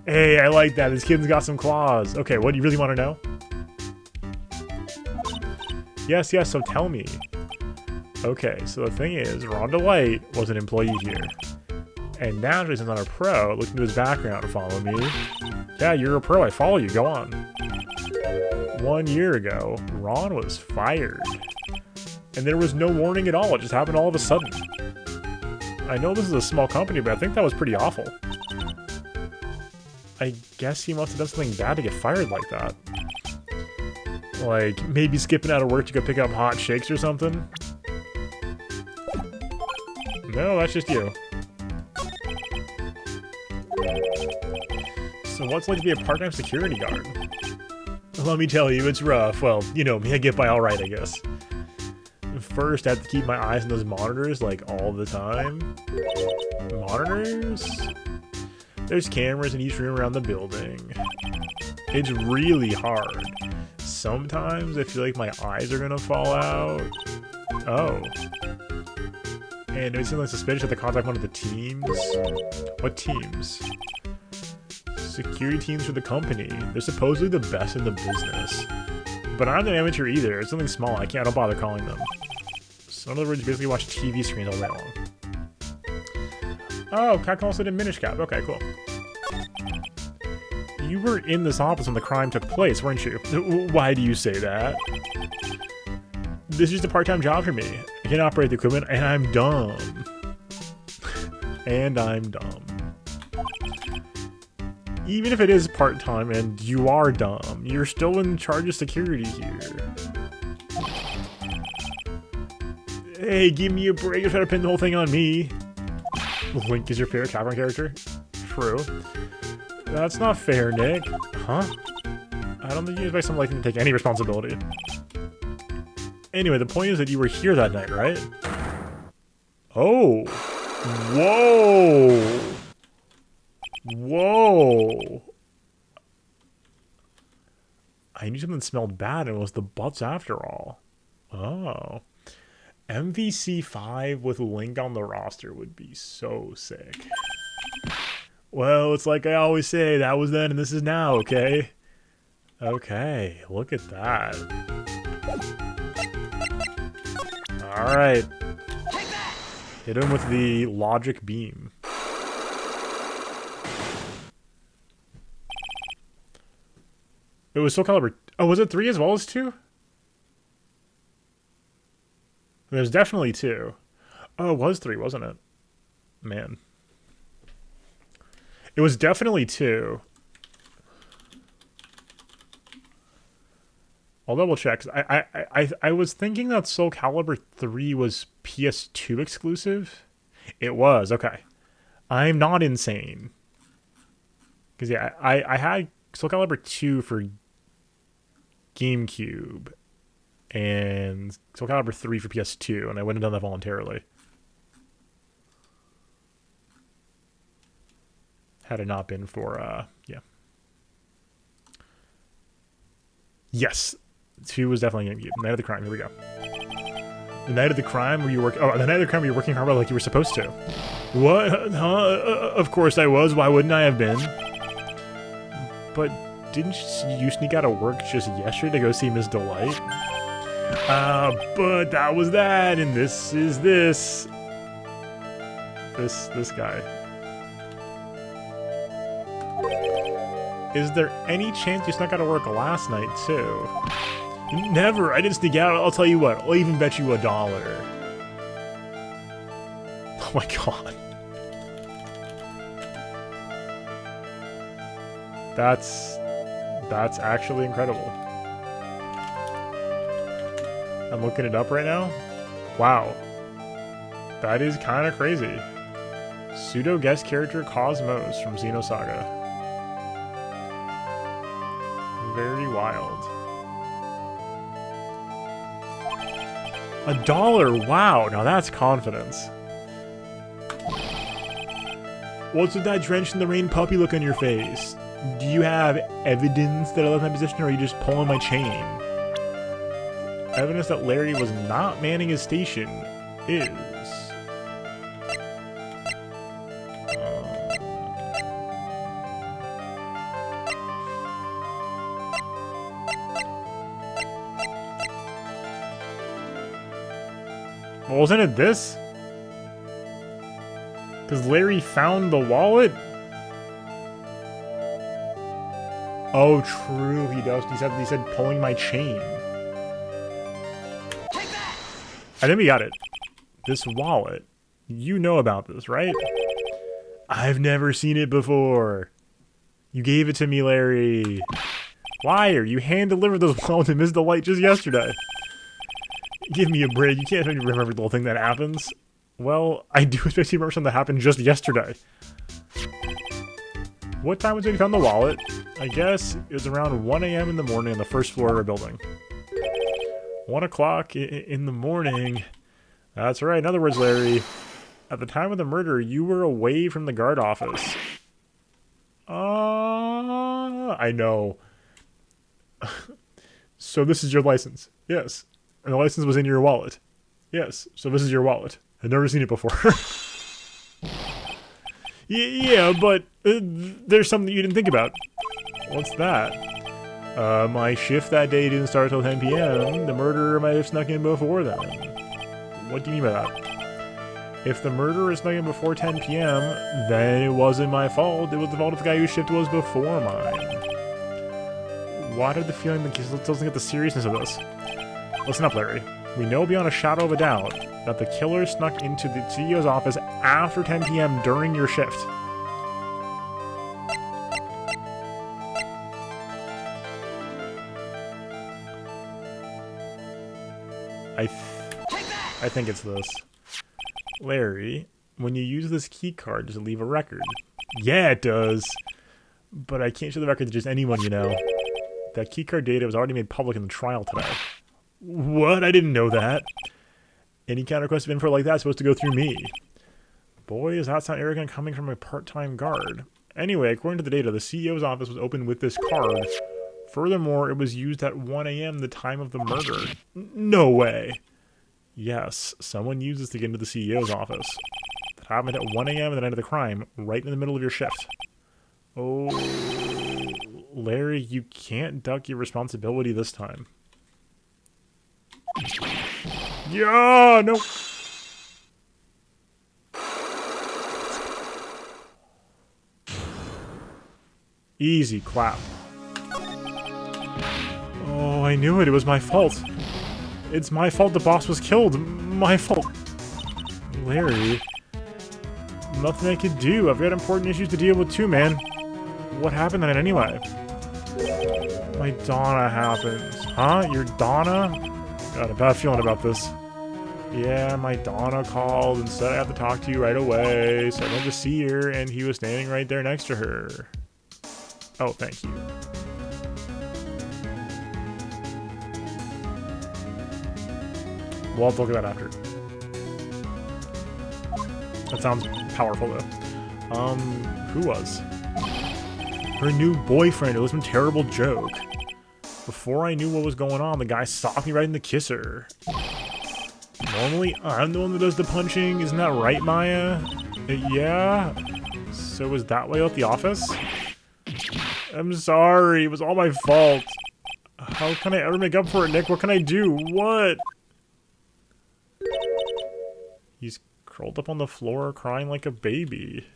Hey, I like that. This kid's got some claws. Okay, what do you really want to know? Yes, yes, so tell me. Okay, so the thing is, Rhonda White was an employee here. And now he's not a pro. Look into his background and follow me. Yeah, you're a pro. I follow you. Go on. 1 year ago, Ron was fired. And there was no warning at all. It just happened all of a sudden. I know this is a small company, but I think that was pretty awful. I guess he must have done something bad to get fired like that. Like, maybe skipping out of work to go pick up hot shakes or something? No, that's just you. So what's it like to be a part-time security guard? Let me tell you, it's rough. Well, you know me, I get by alright, I guess. First, I have to keep my eyes on those monitors, like, all the time. Monitors? There's cameras in each room around the building. It's really hard. Sometimes I feel like my eyes are gonna fall out. Oh. And it seems like suspicious that they contact one of the teams. What teams? Security teams for the company. They're supposedly the best in the business. But I'm not an amateur either. It's something small. I don't bother calling them. So in other words, you basically watch TV screens all day long. Oh, Capcom also did Minish Cap. Okay, cool. You were in this office when the crime took place, weren't you? Why do you say that? This is just a part-time job for me. I can operate the equipment, and I'm dumb. And I'm dumb. Even if it is part-time and you are dumb, you're still in charge of security here. Hey, give me a break. You're trying to pin the whole thing on me. Link is your favorite Capcom character? True. That's not fair, Nick. Huh? I don't think you expect someone like him to take any responsibility. Anyway, the point is that you were here that night, right? Oh. Whoa. Whoa. I knew something smelled bad and it was the butts after all. Oh. MVC5 with Link on the roster would be so sick. Well, it's like I always say, that was then and this is now, okay? Okay, look at that. Alright. Hit him with the logic beam. It was Soul Calibur. Oh, was it 3 as well as 2? There's definitely 2. Oh, it was 3, wasn't it? Man. It was definitely 2. I'll double check. I was thinking that Soul Calibur 3 was PS2 exclusive. It was, okay. I'm not insane. Because yeah, I had Soul Calibur 2 for GameCube and Soul Calibur 3 for PS2, and I wouldn't have done that voluntarily. Had it not been for, yeah. Yes, 2 was definitely GameCube. Night of the Crime, here we go. The night of the crime where you work. Oh, the night of the crime where you're working hard like you were supposed to. What? Huh? Of course I was. Why wouldn't I have been? But didn't you sneak out of work just yesterday to go see Miss Delight? But that was that, and this is this. This guy. Is there any chance you snuck out of work last night, too? Never! I didn't sneak out. I'll tell you what. I'll even bet you $1. Oh my god. That's actually incredible. I'm looking it up right now. Wow. That is kind of crazy. Pseudo guest character Cosmos from Xenosaga. Very wild. $1! Wow, now that's confidence. What's with that drenched in the rain puppy look on your face? Do you have evidence that I left my position, or are you just pulling my chain? Evidence that Larry was not manning his station is... Well, wasn't it this? Because Larry found the wallet? Oh, true, he does. He said pulling my chain. Take that! I think we got it. This wallet. You know about this, right? I've never seen it before. You gave it to me, Larry. Liar, you hand-delivered those wallets to Ms. Delight just yesterday. Give me a break. You can't remember the little thing that happens. Well, I do expect you to remember something that happened just yesterday. What time was it you found the wallet? I guess it was around 1 a.m. in the morning on the first floor of our building. 1 o'clock in the morning. That's right. In other words, Larry, at the time of the murder, you were away from the guard office. I know. So this is your license. Yes. And the license was in your wallet. Yes. So this is your wallet. I've never seen it before. Yeah, but there's something you didn't think about. What's that? My shift that day didn't start till 10 p.m. The murderer might have snuck in before then. What do you mean by that? If the murderer snuck in before 10 p.m., then it wasn't my fault. It was the fault of the guy whose shift was before mine. Why did the feeling that doesn't get the seriousness of this? Listen up, Larry. We know beyond a shadow of a doubt that the killer snuck into the CEO's office after 10 p.m. during your shift. I think it's this. Larry, when you use this key card, does it leave a record? Yeah, it does. But I can't show the record to just anyone, you know. That keycard data was already made public in the trial today. What? I didn't know that. Any kind of request of info like that is supposed to go through me. Boy, does that sound arrogant coming from a part-time guard. Anyway, according to the data, the CEO's office was opened with this card. Furthermore, it was used at 1 a.m. the time of the murder. No way. Yes, someone used this to get into the CEO's office. That happened at 1 a.m. the night of the crime, right in the middle of your shift. Oh, Larry, you can't duck your responsibility this time. Yeah, no. Easy clap. Oh, I knew it. It was my fault. It's my fault the boss was killed. My fault. Larry. Nothing I could do. I've got important issues to deal with too, man. What happened then anyway? My Donna happened. Huh? Your Donna? Got a bad feeling about this. Yeah, my Donna called and said I have to talk to you right away. So I went to see her, and he was standing right there next to her. Oh, thank you. We'll have to look at that after. That sounds powerful, though. Who was? Her new boyfriend. It was some terrible joke. Before I knew what was going on, the guy socked me right in the kisser. Normally, I'm the one that does the punching. Isn't that right, Maya? Yeah? So was that why you left the office? I'm sorry. It was all my fault. How can I ever make up for it, Nick? What can I do? What? He's curled up on the floor crying like a baby.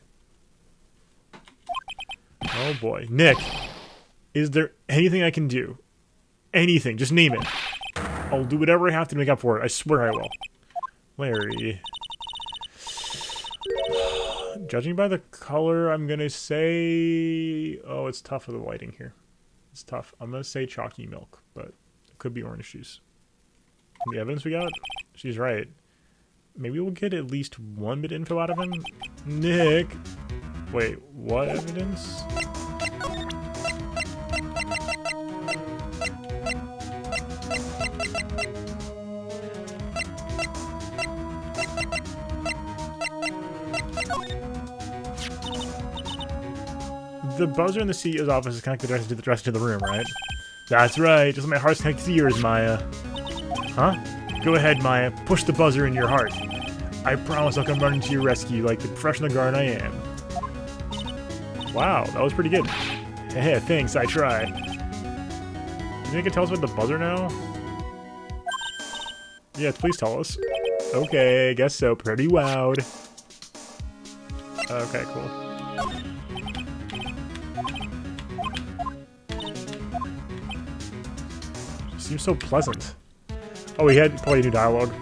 Oh boy. Nick! Is there anything I can do? Anything. Just name it. I'll do whatever I have to make up for it. I swear I will. Larry. Judging by the color, I'm gonna say... Oh, it's tough with the lighting here. It's tough. I'm gonna say chalky milk, but it could be orange juice. The evidence we got? She's right. Maybe we'll get at least one bit info out of him? Nick! Wait, what evidence? The buzzer in the CEO's office is connected to the rest of the room, right? That's right, just like my heart's connected to yours, Maya. Huh? Go ahead, Maya. Push the buzzer in your heart. I promise I'll come running to your rescue like the professional guard I am. Wow, that was pretty good. Hey, thanks, I try. You think you can tell us about the buzzer now? Yeah, please tell us. Okay, I guess so. Pretty wowed. Okay, cool. Seems so pleasant. Oh, he had probably new dialogue.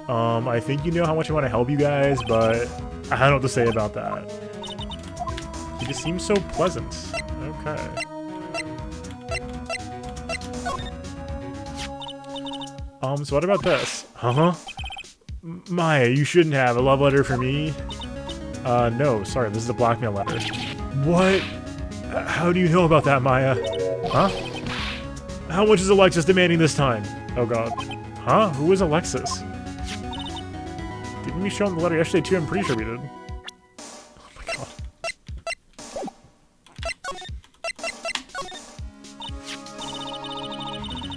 I think you know how much I want to help you guys, but I don't know what to say about that. He just seems so pleasant. Okay. So what about this? Uh-huh. Maya, you shouldn't have a love letter for me. No, sorry, this is a blackmail letter. What? How do you know about that, Maya? Huh? How much is Alexis demanding this time? Oh god. Huh? Who is Alexis? Didn't we show him the letter yesterday too? I'm pretty sure we did. Oh my god.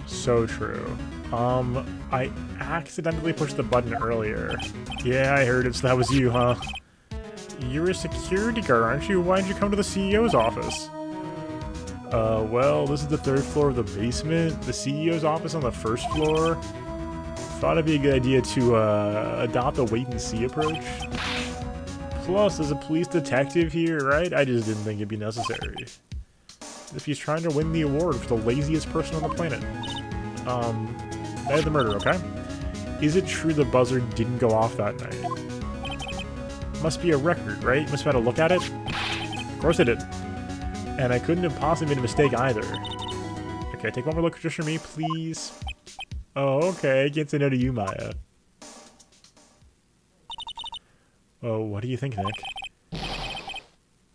So true. I accidentally pushed the button earlier. Yeah, I heard it, so that was you, huh? You're a security guard, aren't you? Why did you come to the CEO's office? Well, this is the 3rd floor of the basement. The CEO's office on the 1st floor. Thought it'd be a good idea to, adopt a wait-and-see approach. Plus, there's a police detective here, right? I just didn't think it'd be necessary. If he's trying to win the award for the laziest person on the planet. Night of the murder, okay? Is it true the buzzer didn't go off that night? Must be a record, right? Must have had a look at it? Of course I did. And I couldn't have possibly made a mistake either. Okay, take one more look just for me, please. Oh, okay. I can't say no to you, Maya. Oh, what do you think, Nick?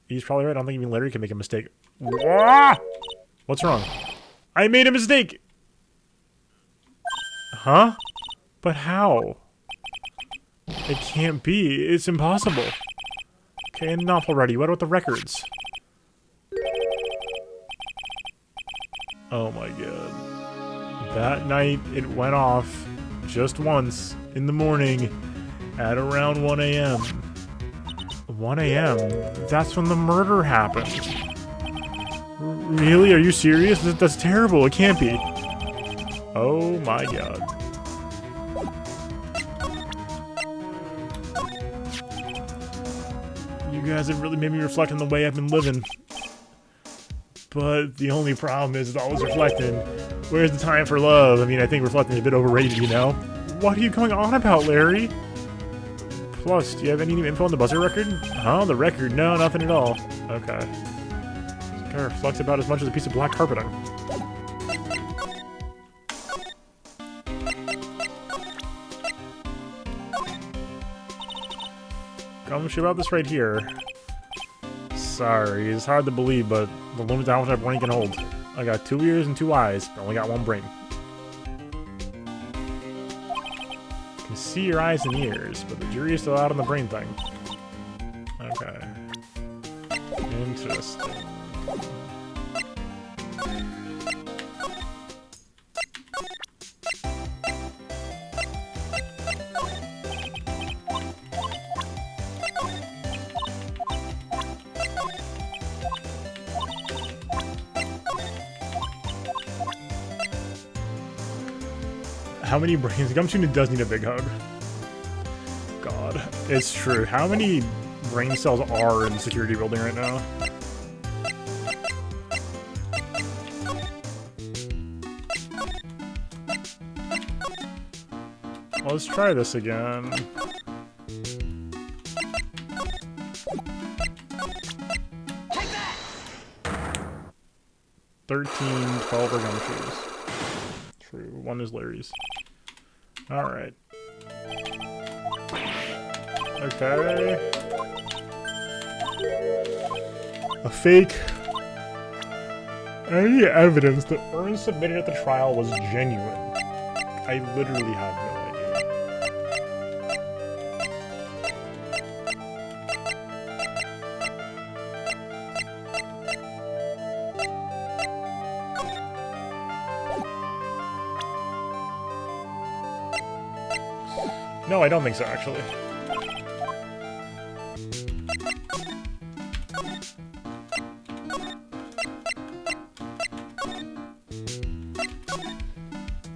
He's probably right. I don't think even Larry can make a mistake. What's wrong? I made a mistake! Huh? But how? It can't be. It's impossible. Okay, enough already. What about the records? Oh my god. That night, it went off just once in the morning at around 1 a.m. 1 a.m.? That's when the murder happened. Really? Are you serious? That's terrible. It can't be. Oh my god. You guys have really made me reflect on the way I've been living. But the only problem is it's always reflecting. Where's the time for love? I mean, I think reflecting is a bit overrated, you know? What are you going on about, Larry? Plus, do you have any new info on the buzzer record? Huh? The record? No, nothing at all. Okay. This guy reflects about as much as a piece of black carpeting. Gumshoe about this right here. Sorry, it's hard to believe, but the limit's how much my brain can hold. I got 2 ears and 2 eyes, but only got 1 brain. I can see your eyes and ears, but the jury is still out on the brain thing. Okay. Interesting. How many brains? Gumshoe does need a big hug. God, it's true. How many brain cells are in the security building right now? Let's try this again. 13, 12 are gumshoes. True, one is Larry's. Alright. Okay. A fake. Any evidence that Ernst submitted at the trial was genuine? I literally have no idea. No, I don't think so, actually.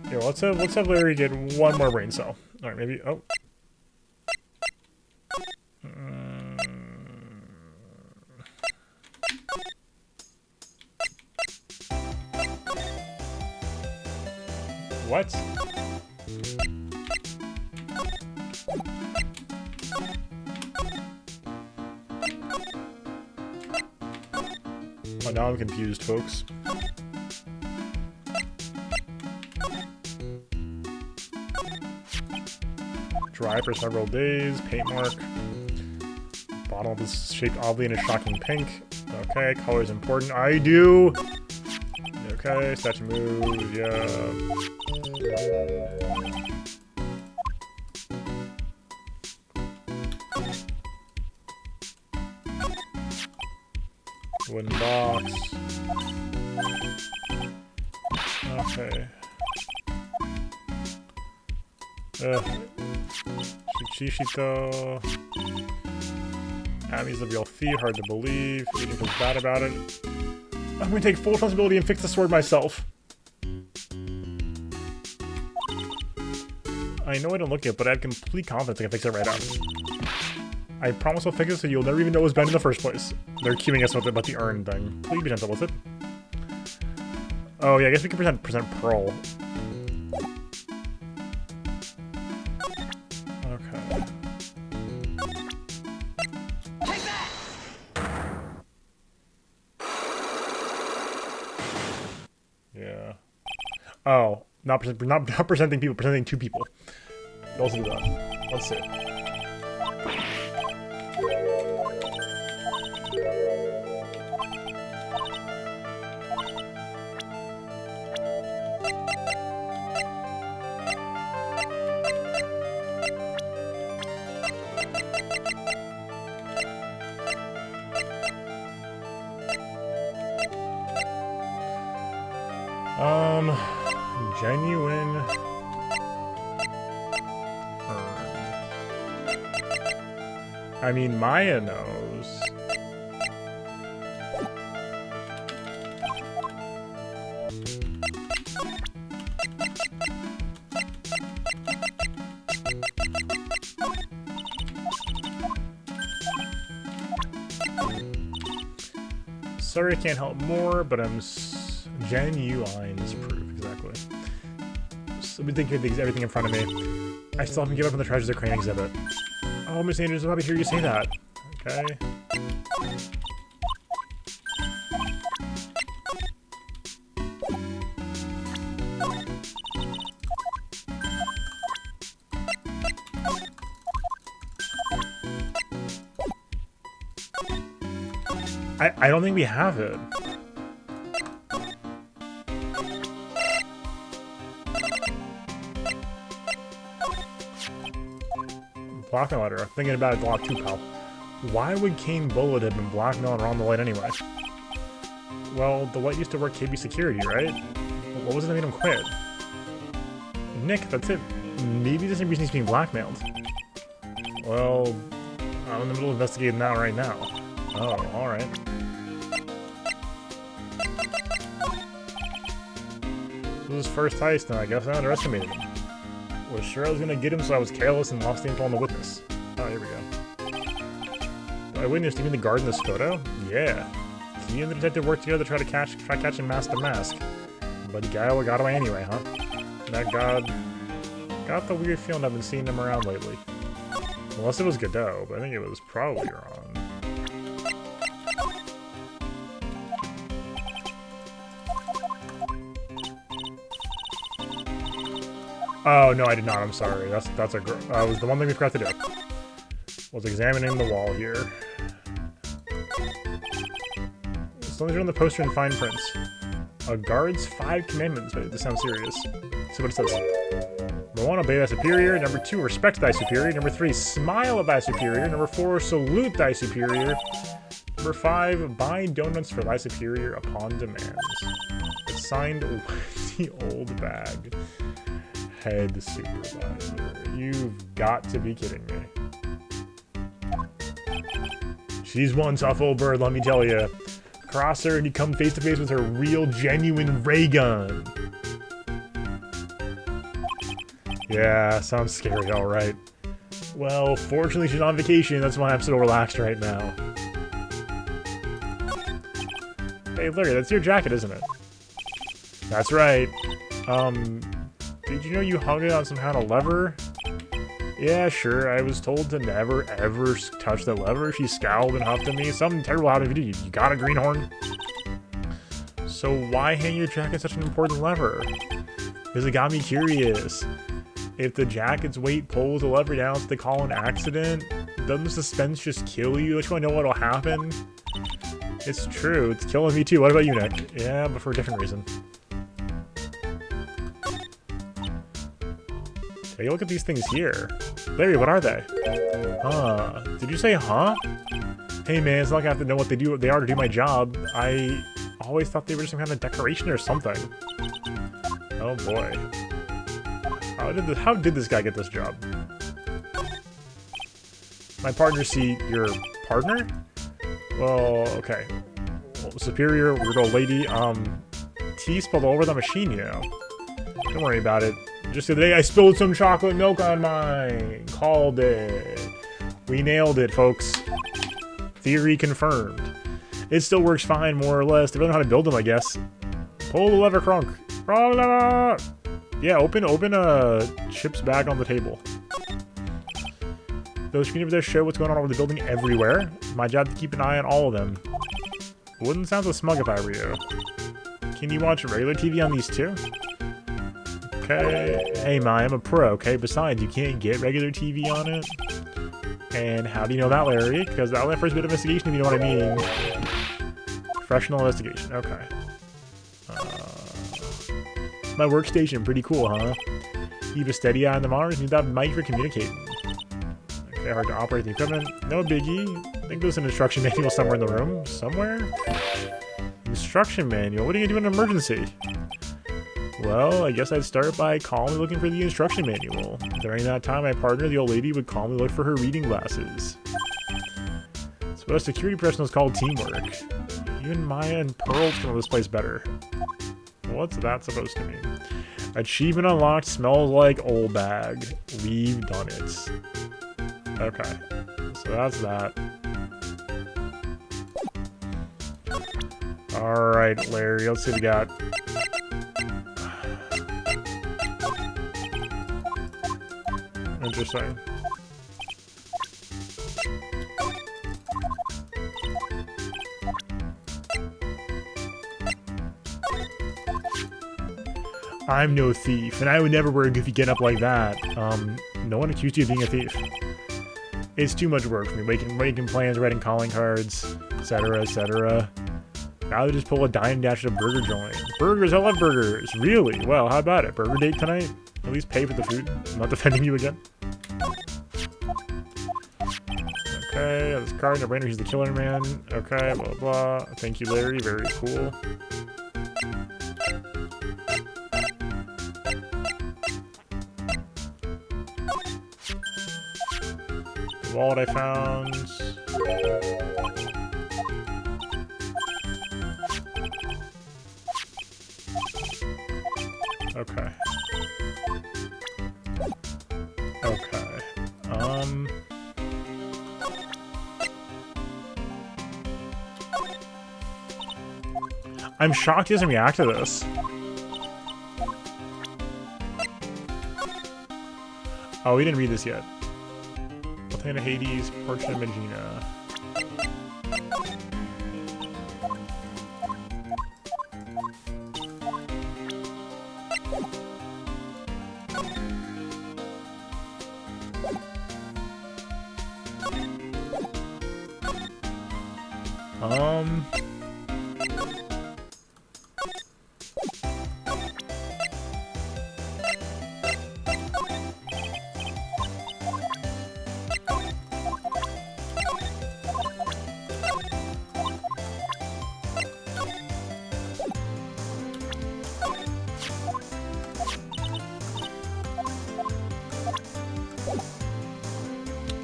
Here, let's have Larry get one more brain cell. All right, maybe. Oh. What? Oh, now I'm confused, folks. Dry for several days, paint mark. Bottle is shaped oddly in a shocking pink. Okay, color is important. I do! Okay, statue move, yeah. Wooden box. Okay. Shishito. Abby's a real thief, hard to believe. Agent feels bad about it. I'm gonna take full responsibility and fix the sword myself. I know I don't look it, but I have complete confidence I can fix it right up. I promise I'll fix it so you'll never even know it was bad in the first place. They're queuing us with about the urn thing. Please be gentle with it. Oh yeah, I guess we can present Pearl. Okay. Take that! Yeah. Oh, not presenting people, presenting two people. We'll also do that. Let's see. Genuine urn. I mean, Maya knows. Sorry I can't help more, but I'm genuine is proof, exactly. So we think everything in front of me. I still haven't given up on the Treasures of Crane exhibit. Oh, Miss Andrews, I'm happy to hear you say that. Okay. I don't think we have it. Blackmail letter. I'm thinking about it a lot too, pal. Why would Kane Bullet have been blackmailing around the light anyway? Well, the light used to work KB security, right? What was it that made him quit? Nick, that's it. Maybe there's a reason he's being blackmailed. Well, I'm in the middle of investigating that right now. Oh, alright. This was his first heist, and I guess I underestimated him. Was sure I was gonna get him, so I was careless and lost the info on the witness. Oh, here we go. I witnessed even the guard in the Skoda? Yeah. He and the detective worked together to try catching Mask to Mask. But Guile got away anyway, huh? That god... Got the weird feeling I've been seeing him around lately. Unless it was Godot, but I think it was probably Ron. Oh, no, I did not. I'm sorry. That's a was the one thing we forgot to do. Was examining the wall here. So let's run the poster in fine print. A guard's 5 commandments. Wait, this sounds serious. See what it says. Number 1, obey thy superior. Number 2, respect thy superior. Number 3, smile at thy superior. Number 4, salute thy superior. Number 5, buy donuts for thy superior upon demand. It's signed the old bag. Head supervisor. You've got to be kidding me. She's one tough old bird, let me tell you. Cross her and you come face to face with her real, genuine ray gun. Yeah, sounds scary, alright. Well, fortunately she's on vacation, that's why I'm so relaxed right now. Hey Larry, that's your jacket, isn't it? That's right. Did you know you hung it on some kind of lever? Yeah, sure, I was told to never, ever touch that lever. She scowled and huffed at me. Something terrible happened to you. You got a greenhorn? So why hang your jacket such an important lever? Because it got me curious. If the jacket's weight pulls the lever down, so they call an accident, doesn't the suspense just kill you? Don't you want to know what'll happen? It's true, it's killing me too. What about you, Nick? Yeah, but for a different reason. Take a look at these things here. Larry, what are they? Huh. Did you say huh? Hey man, it's not like I have to know what they are to do my job. I always thought they were some kind of decoration or something. Oh boy. How did this guy get this job? My partner, see, your partner? Well, okay. Well, superior, weird old lady, T spelled all over the machine, you know. Don't worry about it. Just the other day I spilled some chocolate milk on mine. Called it. We nailed it, folks. Theory confirmed. It still works fine, more or less. They don't know how to build them, I guess. Pull the lever, Crunk. Roll the lever! Yeah, open Chip's bag on the table. Those screens over there show what's going on over the building everywhere. My job to keep an eye on all of them. Wouldn't sound so smug if I were you. Can you watch regular TV on these too? Okay. Hey, I'm a pro, okay? Besides, you can't get regular TV on it. And how do you know that, Larry? Because that was my first bit of investigation, if you know what I mean. Professional investigation, okay. My workstation, pretty cool, huh? Keep a steady eye on the monitors, need that mic for communicating. Okay, hard to operate the equipment. No biggie. I think there's an instruction manual somewhere in the room. Somewhere? Instruction manual? What are you gonna do in an emergency? Well, I guess I'd start by calmly looking for the instruction manual. During that time, my partner, the old lady, would calmly look for her reading glasses. It's what us security professionals call teamwork. Even Maya and Pearl can know this place better. What's that supposed to mean? Achievement unlocked, smells like old bag. We've done it. Okay, so that's that. Alright, Larry, let's see what we got. Interesting. I'm no thief, and I would never wear a goofy get-up like that. No one accused you of being a thief. It's too much work for me, making plans, writing calling cards, etc., etc. Now they just pull a dime dash at a burger joint. Burgers, I love burgers! Really? Well, how about it? Burger date tonight? At least pay for the food. I'm not defending you again. Okay, this card, no brainer, he's the killer man. Okay, blah, blah, blah. Thank you, Larry, very cool. The wallet I found. Okay. Okay. I'm shocked he doesn't react to this. Oh, we didn't read this yet. Atlanta, Hades, Portia, Magina.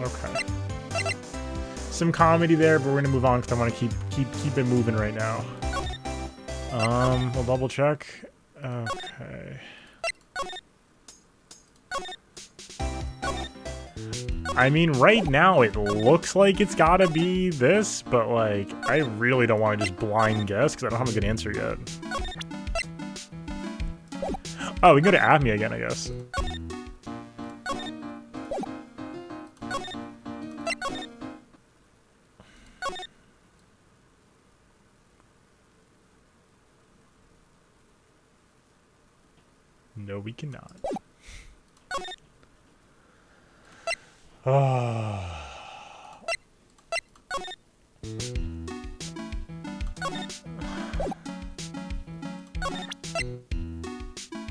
Okay. Some comedy there, but we're gonna move on because I want to keep it moving right now. We'll double check. Okay. I mean, right now it looks like it's gotta be this, but like, I really don't want to just blind guess because I don't have a good answer yet. Oh, we can go to Acme again, I guess. No, we cannot.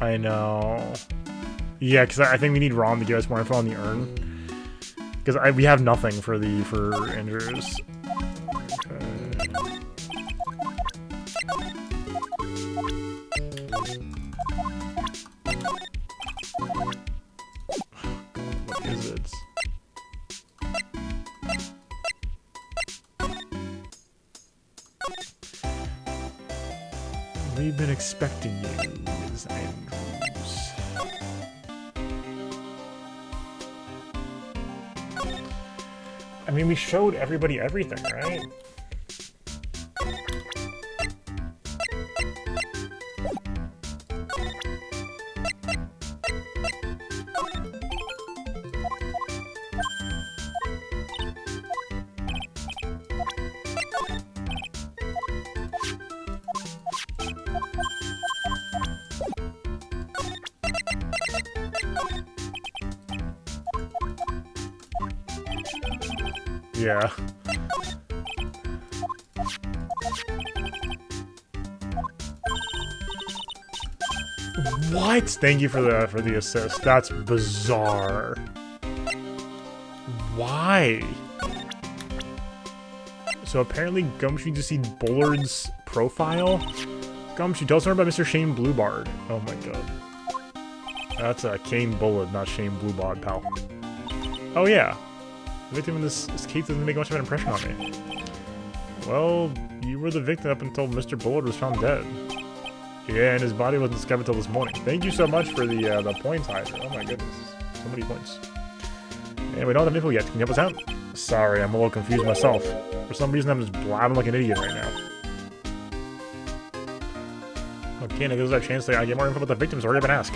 I know. Yeah, because I think we need Rom to give us more info on the urn. Because we have nothing for Andrews. Okay. What is it? We've been expecting you, Ms. Andrews. I mean, we showed everybody everything, right? Yeah. What? Thank you for the assist. That's bizarre. Why? So apparently Gumshoe just seen Bullard's profile. Gumshoe, tell us more about Mr. Shane Bluebard. Oh my god. That's Kane Bullard, not Shane Bluebard, pal. Oh yeah. The victim in this case doesn't make much of an impression on me. Well, you were the victim up until Mr. Bullard was found dead. Yeah, and his body wasn't discovered until this morning. Thank you so much for the points, Hydra. Oh my goodness. So many points. And we don't have info yet. Can you help us out? Sorry, I'm a little confused myself. For some reason, I'm just blabbing like an idiot right now. Okay, now gives us our chance to get more info about the victims. Hurry up and ask.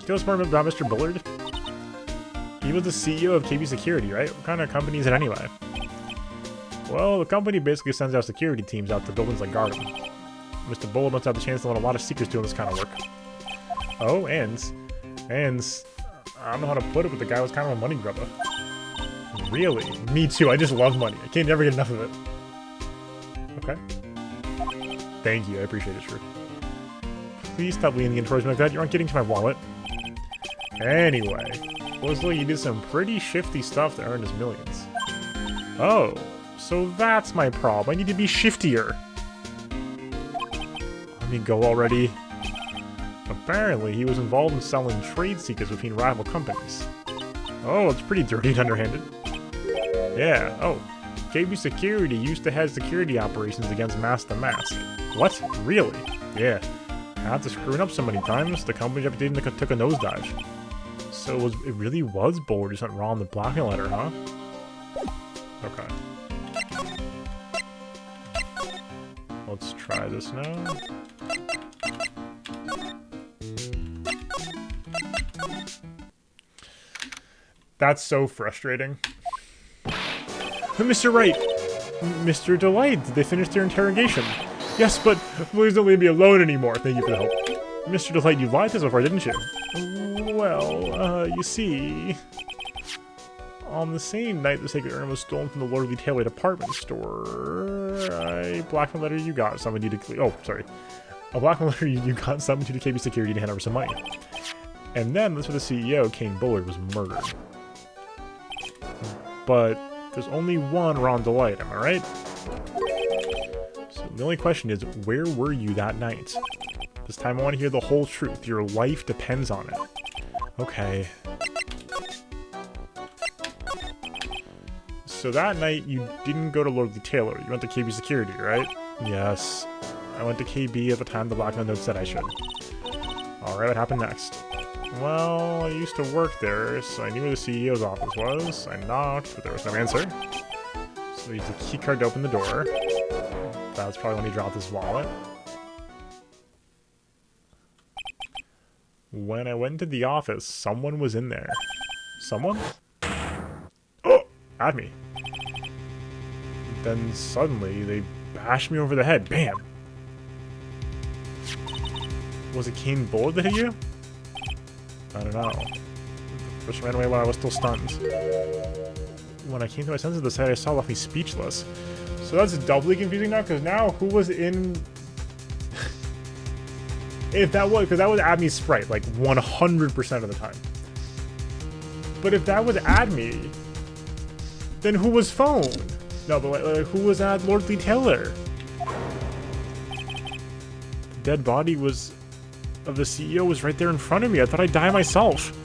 Tell us more about Mr. Bullard. He was the CEO of KB Security, right? What kind of company is it anyway? Well, the company basically sends out security teams out to buildings like Garden. Mr. Bullard must have the chance to learn a lot of secrets doing this kind of work. Oh, and I don't know how to put it, but the guy was kind of a money grubber. Really? Me too. I just love money. I can't never get enough of it. Okay. Thank you. I appreciate it, Shrew. Please stop leaning in towards me like that. You aren't getting to my wallet. Anyway, looks like you did some pretty shifty stuff to earn us millions. Oh, so that's my problem. I need to be shiftier. Let me go already. Apparently, he was involved in selling trade secrets between rival companies. Oh, it's pretty dirty and underhanded. Yeah, oh. KB Security used to head security operations against Mask the Mask. What? Really? Yeah. After screwing up so many times, the company's reputation took a nosedive. So it really was Bullard who sent Ron the blackmail letter, huh? Okay. Let's try this now. That's so frustrating. Mr. Wright! Mr. Delight, did they finish their interrogation? Yes, but please don't leave me alone anymore. Thank you for the help. Mr. Delight, you lied to us so far, didn't you? Well, you see... On the same night the sacred urn was stolen from the Lordly Tailway department store, I blackmailed letter you got summoned you to... Oh, sorry. A blackmail letter you got summoned you to KB Security to hand over some money. And then that's where the CEO, Kane Bullard, was murdered. But there's only one Ron Delight, am I right? So the only question is, where were you that night? This time I want to hear the whole truth. Your life depends on it. Okay. So that night, you didn't go to Lordly Tailor. You went to KB Security, right? Yes. I went to KB at the time the blackmail note said I should. Alright, what happened next? Well, I used to work there, so I knew where the CEO's office was. I knocked, but there was no answer. So I used a keycard to open the door. That's probably when he dropped his wallet. When I went into the office, someone was in there. Someone? Oh! At me. Then suddenly, they bashed me over the head. Bam! Was it Kane Bullard that hit you? I don't know. Just ran away while I was still stunned. When I came to my senses, the sight I saw left me speechless. So that's doubly confusing now, because now who was in... If that was... Because that was Adme's sprite, like 100% of the time. But if that was Adme, then who was phone? No, but like, who was at Lordly Tailor? The dead body was... of the CEO was right there in front of me. I thought I'd die myself.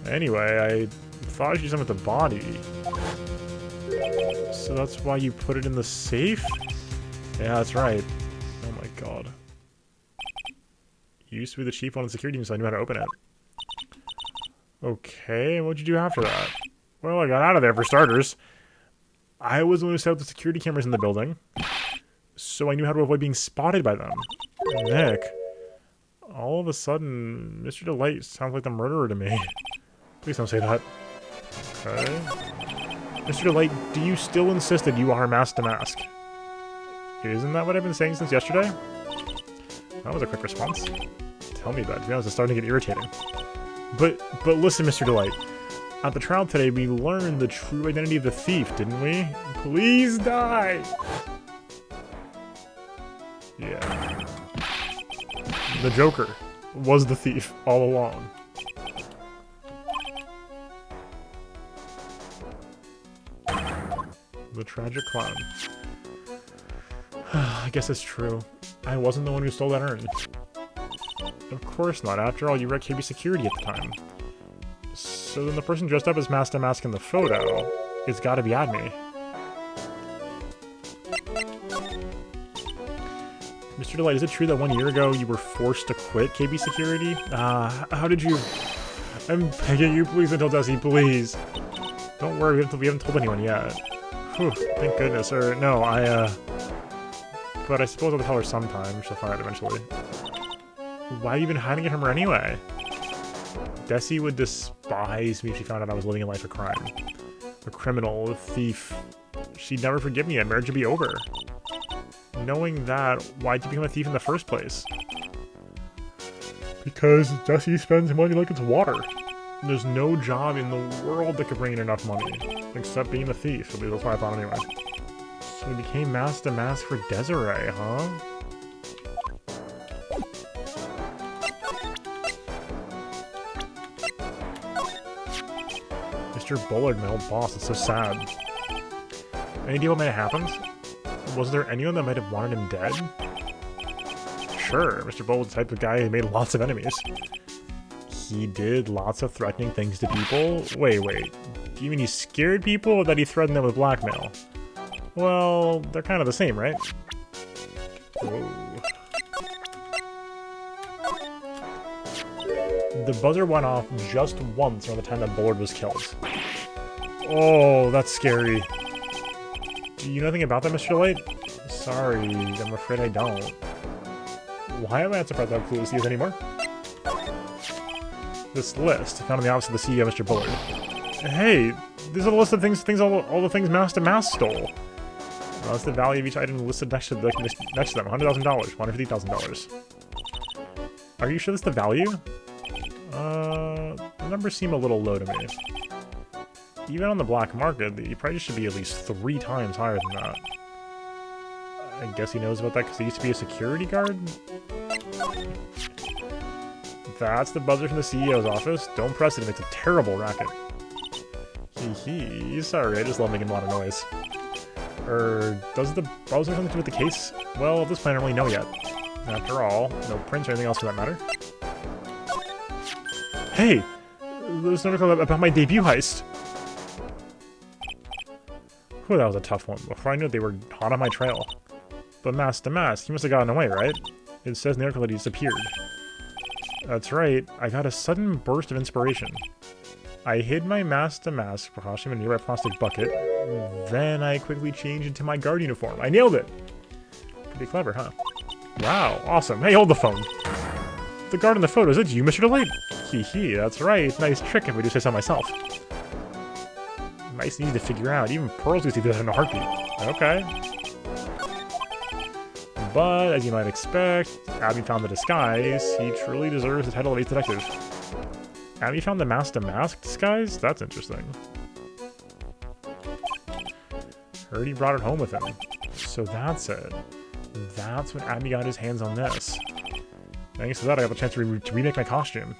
Anyway, I thought I should use something with the body. So that's why you put it in the safe? Yeah, that's right. Oh my god. You used to be the chief on the security team, so I knew how to open it. Okay, what'd you do after that? Well, I got out of there for starters. I was the one who set up the security cameras in the building, so I knew how to avoid being spotted by them. Nick. All of a sudden, Mr. Delight sounds like the murderer to me. Please don't say that. Okay. Mr. Delight, do you still insist that you are mask to mask? Isn't that what I've been saying since yesterday? That was a quick response. Tell me about it. To be honest, it's starting to get irritating. But listen, Mr. Delight. At the trial today, we learned the true identity of the thief, didn't we? Please die! Yeah. The Joker was the thief all along. The tragic clown. I guess it's true. I wasn't the one who stole that urn. Of course not. After all, you were at KB Security at the time. So then the person dressed up as Mask to Mask in the photo, it's gotta be Adme. Mr. Delight, is it true that 1 year ago you were forced to quit KB Security? How did you... I'm begging you, please don't tell Desi, please. Don't worry, we haven't told anyone yet. Whew, thank goodness. Or, no, but I suppose I'll tell her sometime. She'll find out eventually. Why have you been hiding it from her anyway? Desi would despise me if she found out I was living a life of crime. A criminal, a thief. She'd never forgive me and marriage would be over. Knowing that, why'd you become a thief in the first place? Because Desi spends money like it's water. There's no job in the world that could bring in enough money. Except being a thief. At least that's what I thought anyway. So we became Mask to Mask for Desiree, huh? Mr. Bullard, my old boss, it's so sad. Any idea what might have happened? Was there anyone that might have wanted him dead? Sure, Mr. Bullard's the type of guy who made lots of enemies. He did lots of threatening things to people? Wait. Do you mean he scared people or that he threatened them with blackmail? Well, they're kind of the same, right? Whoa. The buzzer went off just once around the time that Bullard was killed. Oh, that's scary. Do you know anything about that, Mr. Delight? Sorry, I'm afraid I don't. Why am I not surprised how clueless he is anymore? This list, found in the office of the CEO, Mr. Bullard. Hey, these are the list of all the things Master Mask stole. That's the value of each item listed next to them. $100,000, $150,000. Are you sure that's the value? The numbers seem a little low to me. Even on the black market, the price should be at least 3 times higher than that. I guess he knows about that because he used to be a security guard? That's the buzzer from the CEO's office. Don't press it, it makes a terrible racket. Hee. Sorry, I just love making a lot of noise. Does the buzzer have something to do with the case? Well, at this point I don't really know yet. After all, no prints or anything else for that matter. Hey! There's an article about my debut heist. Whew, that was a tough one. Before I knew it, they were hot on my trail. But Master Mask, he must have gotten away, right? It says in the article that he disappeared. That's right, I got a sudden burst of inspiration. I hid my Master Mask precaution in a nearby plastic bucket. Then I quickly changed into my guard uniform. I nailed it! Pretty clever, huh? Wow, awesome. Hey, hold the phone. The guard in the photo, is it you, Mr. Delight? Hee, that's right. Nice trick if I do say so myself. Nice and easy to figure out. Even Pearls could see that in a heartbeat. Okay. But, as you might expect, Abby found the disguise. He truly deserves the title of Ace Detective. Abby found the Master Mask disguise? That's interesting. Heard he brought it home with him. So that's it. That's when Abby got his hands on this. Thanks to that, I got the chance to remake my costume.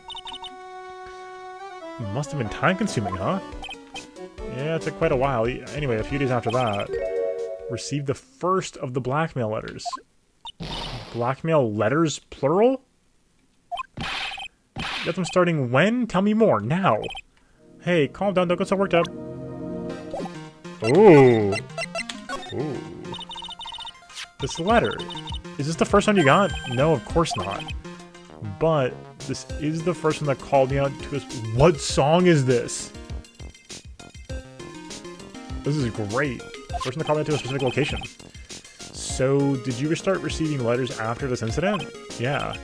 Must have been time-consuming, huh? Yeah, it took quite a while. Anyway, a few days after that, received the first of the blackmail letters. Blackmail letters, plural? Get them starting when? Tell me more, now! Hey, calm down, don't get so worked up. Ooh. Ooh. This letter. Is this the first one you got? No, of course not. But this is the first one that called me out to us. What song is this? This is great. First one that called me out to a specific location. So, did you start receiving letters after this incident? Yeah.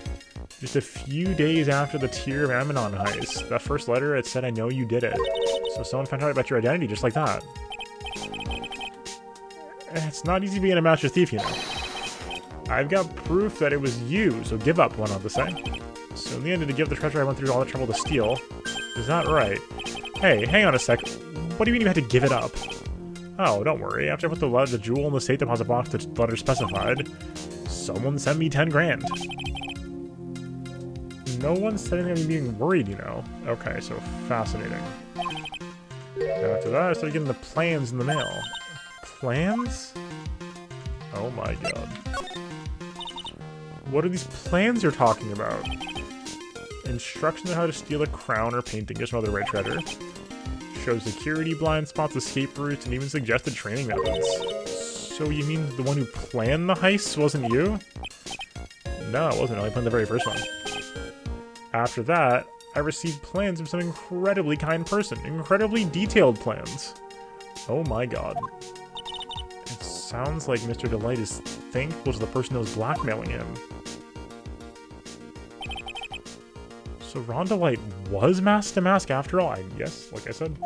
Just a few days after the Tear of Ammonon heist. That first letter, it said, I know you did it. So someone found out about your identity just like that. It's not easy being a master thief, you know. I've got proof that it was you, so give up, went on to say. So in the end, to give the treasure I went through all the trouble to steal. Is that right? Hey, hang on a sec. What do you mean you had to give it up? Oh, don't worry. After I put the jewel in the safe deposit box the letter specified, someone sent me 10 grand. No one said anything about me being worried, you know. Okay, so fascinating. After that, I started getting the plans in the mail. Plans? Oh my god. What are these plans you're talking about? Instructions on how to steal a crown or painting or some other rare treasure. Shows security blind spots, escape routes, and even suggested training methods. So you mean the one who planned the heist wasn't you? No, it wasn't. I only planned the very first one. After that, I received plans from some incredibly kind person. Incredibly detailed plans. Oh my god. It sounds like Mr. Delight is thankful to the person that was blackmailing him. So Ron Delight was Master Mask after all, I guess, like I said.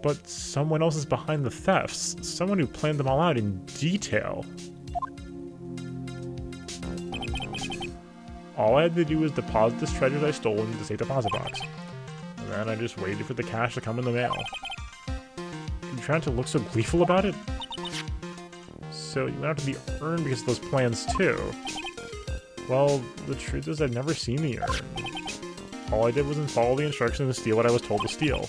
But someone else is behind the thefts. Someone who planned them all out in detail. All I had to do was deposit this treasure I stole into the safe deposit box. And then I just waited for the cash to come in the mail. You trying to look so gleeful about it? So you went out to be earned because of those plans too. Well, the truth is I've never seen the urn. All I did was follow the instructions and steal what I was told to steal.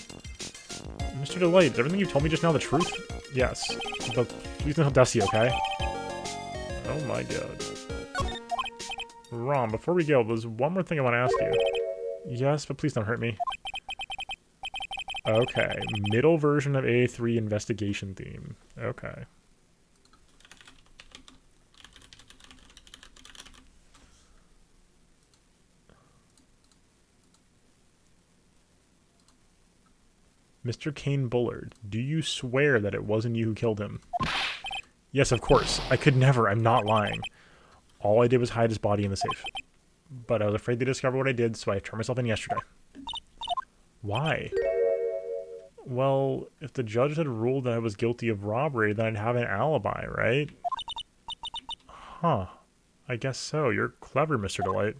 Mr. Delight, is everything you told me just now the truth? Yes. But please don't help Desi, okay? Oh my god. Ron, before we go, there's one more thing I want to ask you. Yes, but please don't hurt me. Okay, middle version of A3 investigation theme. Okay. Mr. Kane Bullard, do you swear that it wasn't you who killed him? Yes, of course. I could never. I'm not lying. All I did was hide his body in the safe. But I was afraid to discover what I did, so I turned myself in yesterday. Why? Well, if the judge had ruled that I was guilty of robbery, then I'd have an alibi, right? Huh. I guess so. You're clever, Mr. Delight.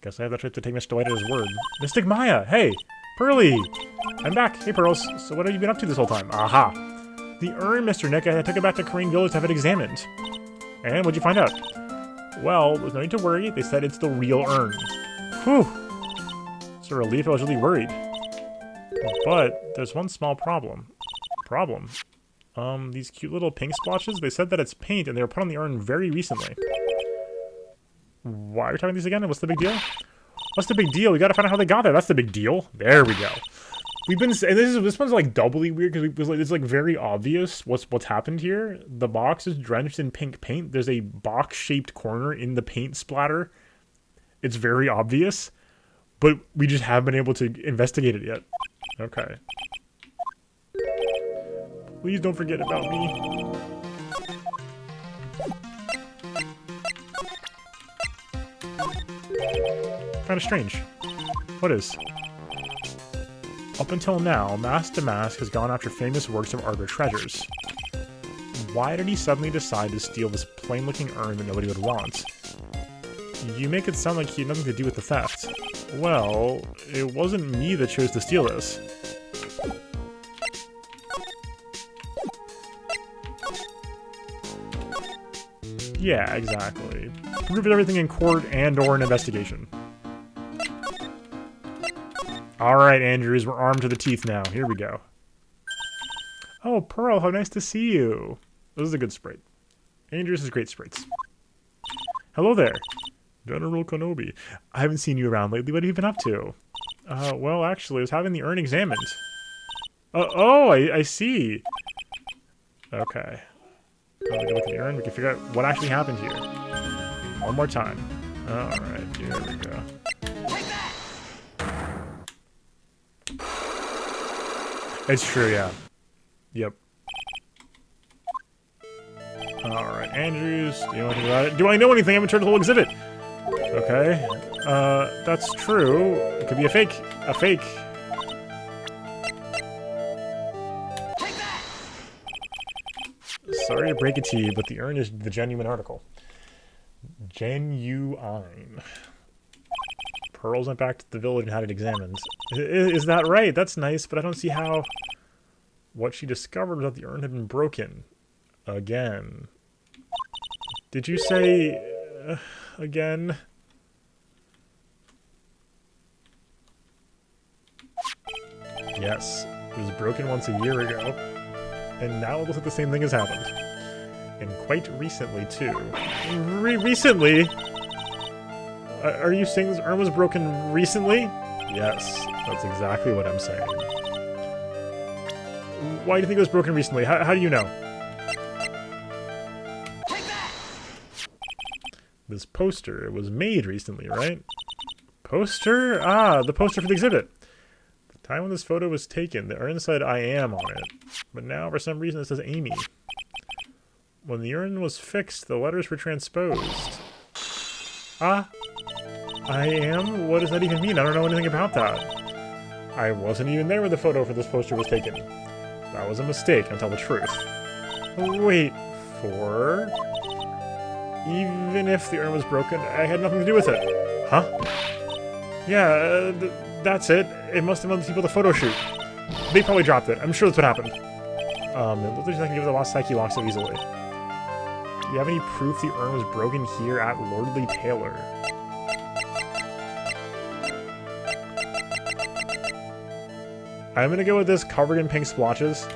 Guess I have to take Mr. Delight at his word. Mystic Maya! Hey! Pearly! I'm back! Hey, Pearls. So what have you been up to this whole time? Aha! The urn, Mr. Nick. I took it back to Korean Village to have it examined. And what'd you find out? Well, there's no need to worry. They said it's the real urn. Whew! It's a relief. I was really worried. But there's one small problem. These cute little pink splotches, they said that it's paint and they were put on the urn very recently. Why are we talking these again? What's the big deal? What's the big deal? We gotta find out how they got there. That's the big deal. There we go. We've been, and this one's like doubly weird because it's like very obvious what's happened here. The box is drenched in pink paint. There's a box-shaped corner in the paint splatter. It's very obvious, but we just haven't been able to investigate it yet. Okay. Please don't forget about me. Kinda strange. What is? Up until now, Mask to Mask has gone after famous works of art or treasures. Why did he suddenly decide to steal this plain-looking urn that nobody would want? You make it sound like he had nothing to do with the theft. Well, it wasn't me that chose to steal this. Yeah, exactly. Prove everything in court and/or an investigation. Alright, Andrews, we're armed to the teeth now. Here we go. Oh, Pearl, how nice to see you. This is a good sprite. Andrews has great sprites. Hello there. General Kenobi. I haven't seen you around lately. What have you been up to? Well, actually, I was having the urn examined. I see. Okay. Let me look at the urn. We can figure out what actually happened here. One more time. Alright, here we go. It's true, yeah. Yep. Alright, Andrews, do you know anything about it? Do I know anything? I haven't turned the whole exhibit. Okay. That's true. It could be a fake. A fake. Sorry to break it to you, but the urn is the genuine article. Genuine. Pearls went back to the village and had it examined. Is that right? That's nice, but I don't see how... What she discovered was that the urn had been broken. Again. Did you say... again? Yes. It was broken once a year ago. And now it looks like the same thing has happened. And quite recently, too. Recently? Are you saying this urn was broken recently? Yes, that's exactly what I'm saying. Why do you think it was broken recently? How do you know? This poster, it was made recently, right? Poster? Ah, the poster for the exhibit. The time when this photo was taken, the urn said I am on it. But now, for some reason, it says Amy. When the urn was fixed, the letters were transposed. Ah, I am? What does that even mean? I don't know anything about that. I wasn't even there when the photo for this poster was taken. That was a mistake, I'll tell the truth. Wait for... Even if the urn was broken, I had nothing to do with it. Huh? Yeah, that's it. It must have been the people at the photo shoot. They probably dropped it. I'm sure that's what happened. It looks like I can give the lost psyche lock so easily. Do you have any proof the urn was broken here at Lordly Taylor? I'm gonna go with this covered in pink splotches.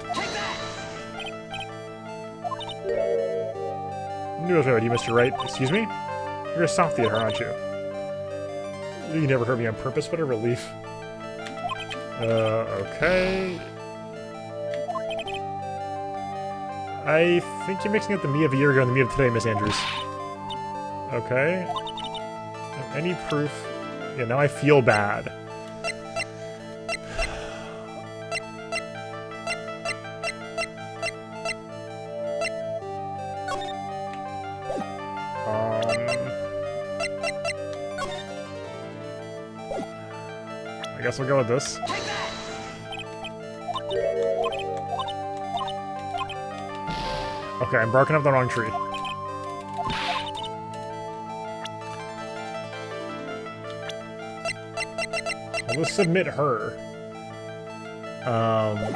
Knew I was right with you, Mr. Wright. Excuse me? You're a soft theater, aren't you? You never hurt me on purpose. What a relief. Okay. I think you're mixing up the me of a year ago and the me of today, Miss Andrews. Okay. Any proof? Yeah, now I feel bad. I guess we'll go with this. Okay, I'm barking up the wrong tree. Let's submit her. God.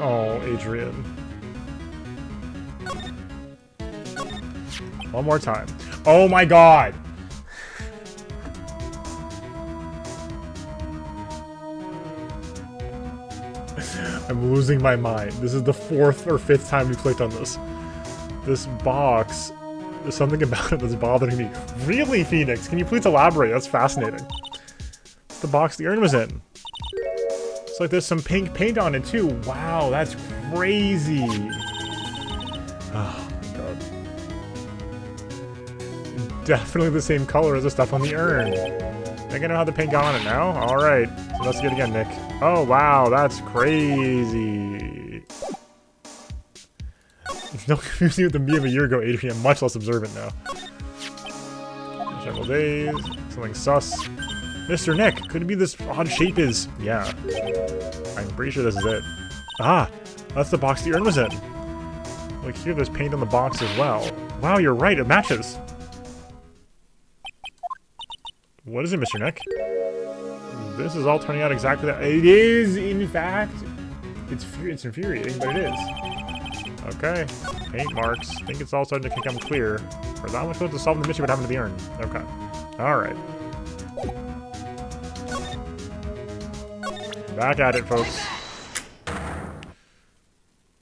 Oh, Adrian. One more time. Oh my god! I'm losing my mind. This is the 4th or 5th time we clicked on this. This box, there's something about it that's bothering me. Really, Phoenix? Can you please elaborate? That's fascinating. It's the box the urn was in. It's like there's some pink paint on it too. Wow, that's crazy. Oh my god. Definitely the same color as the stuff on the urn. Think I know how the paint got on it now? Alright, so let's get it again, Nick. Oh wow, that's crazy. No confusing with the me of a year ago, Adrian. I'm much less observant now. Several days, something sus. Mr. Nick, could it be this odd shape is? Yeah. I'm pretty sure this is it. Ah, that's the box the urn was in. Like here, there's paint on the box as well. Wow, you're right, it matches. What is it, Mr. Nick? This is all turning out exactly that. It is, in fact. It's infuriating, but it is. Okay. Paint marks. I think it's all starting to become clear. For that much close to solving the mystery what happened to the urn. Okay. Alright. Back at it, folks.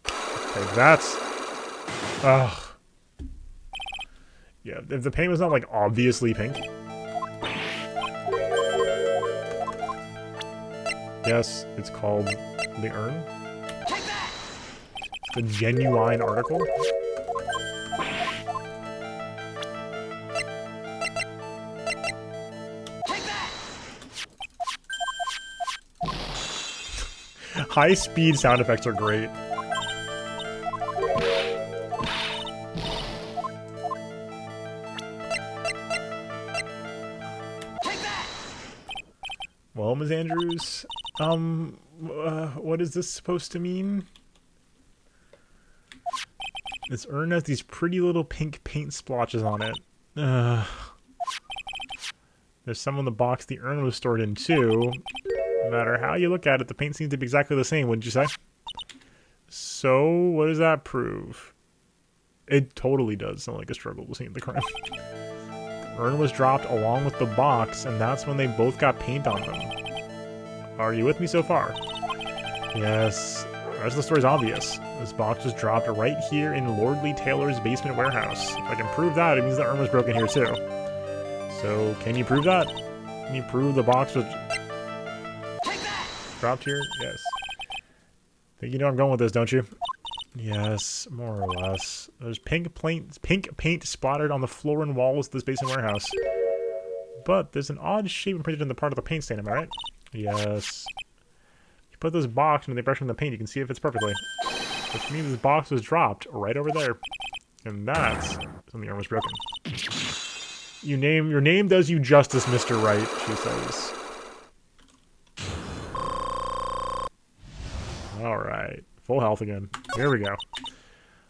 Okay, that's... Ugh. Yeah, if the paint was not, like, obviously pink... Yes, it's called The Urn. It's a genuine article. High-speed sound effects are great. Well, Ms. Andrews, what is this supposed to mean? This urn has these pretty little pink paint splotches on it. There's some in the box the urn was stored in, too. No matter how you look at it, the paint seems to be exactly the same, wouldn't you say? So, what does that prove? It totally does sound like a struggle to see the crime. The urn was dropped along with the box, and that's when they both got paint on them. Are you with me so far? Yes. The rest of the story's obvious. This box was dropped right here in Lordly Taylor's basement warehouse. If I can prove that, it means the urn was broken here too. So, can you prove that? Can you prove the box was dropped here? Yes. Think you know where I'm going with this, don't you? Yes, more or less. There's pink paint splattered on the floor and walls of this basement warehouse. But there's an odd shape imprinted in the part of the paint stain, am I right? Yes. If you put this box into the brush from the paint, you can see it fits perfectly. Which means this box was dropped right over there. And that's when the urn was broken. Your name does you justice, Mr. Wright, she says. Alright. Full health again. Here we go.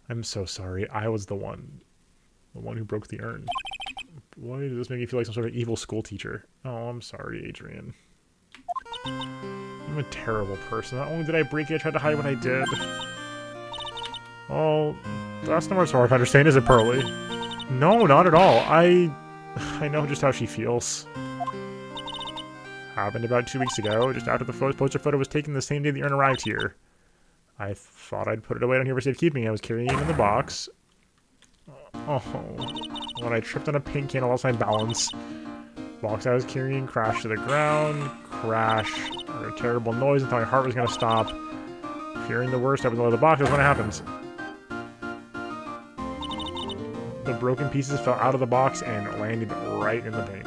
I'm so sorry. I was the one who broke the urn. Why does this make me feel like some sort of evil school teacher? Oh, I'm sorry, Adrian. I'm a terrible person. Not only did I break it, I tried to hide what I did. Oh, that's not what's hard to understand, is it, Pearly? No, not at all. I know just how she feels. Happened about 2 weeks ago, just after the poster photo was taken the same day the urn arrived here. I thought I'd put it away down here for safekeeping. I was carrying it in the box. Oh, when I tripped on a paint can, I lost my balance. Box I was carrying crashed to the ground. Crash. I heard a terrible noise and thought my heart was gonna stop. Fearing the worst, I was out of the box. That's when it happens. The broken pieces fell out of the box and landed right in the paint.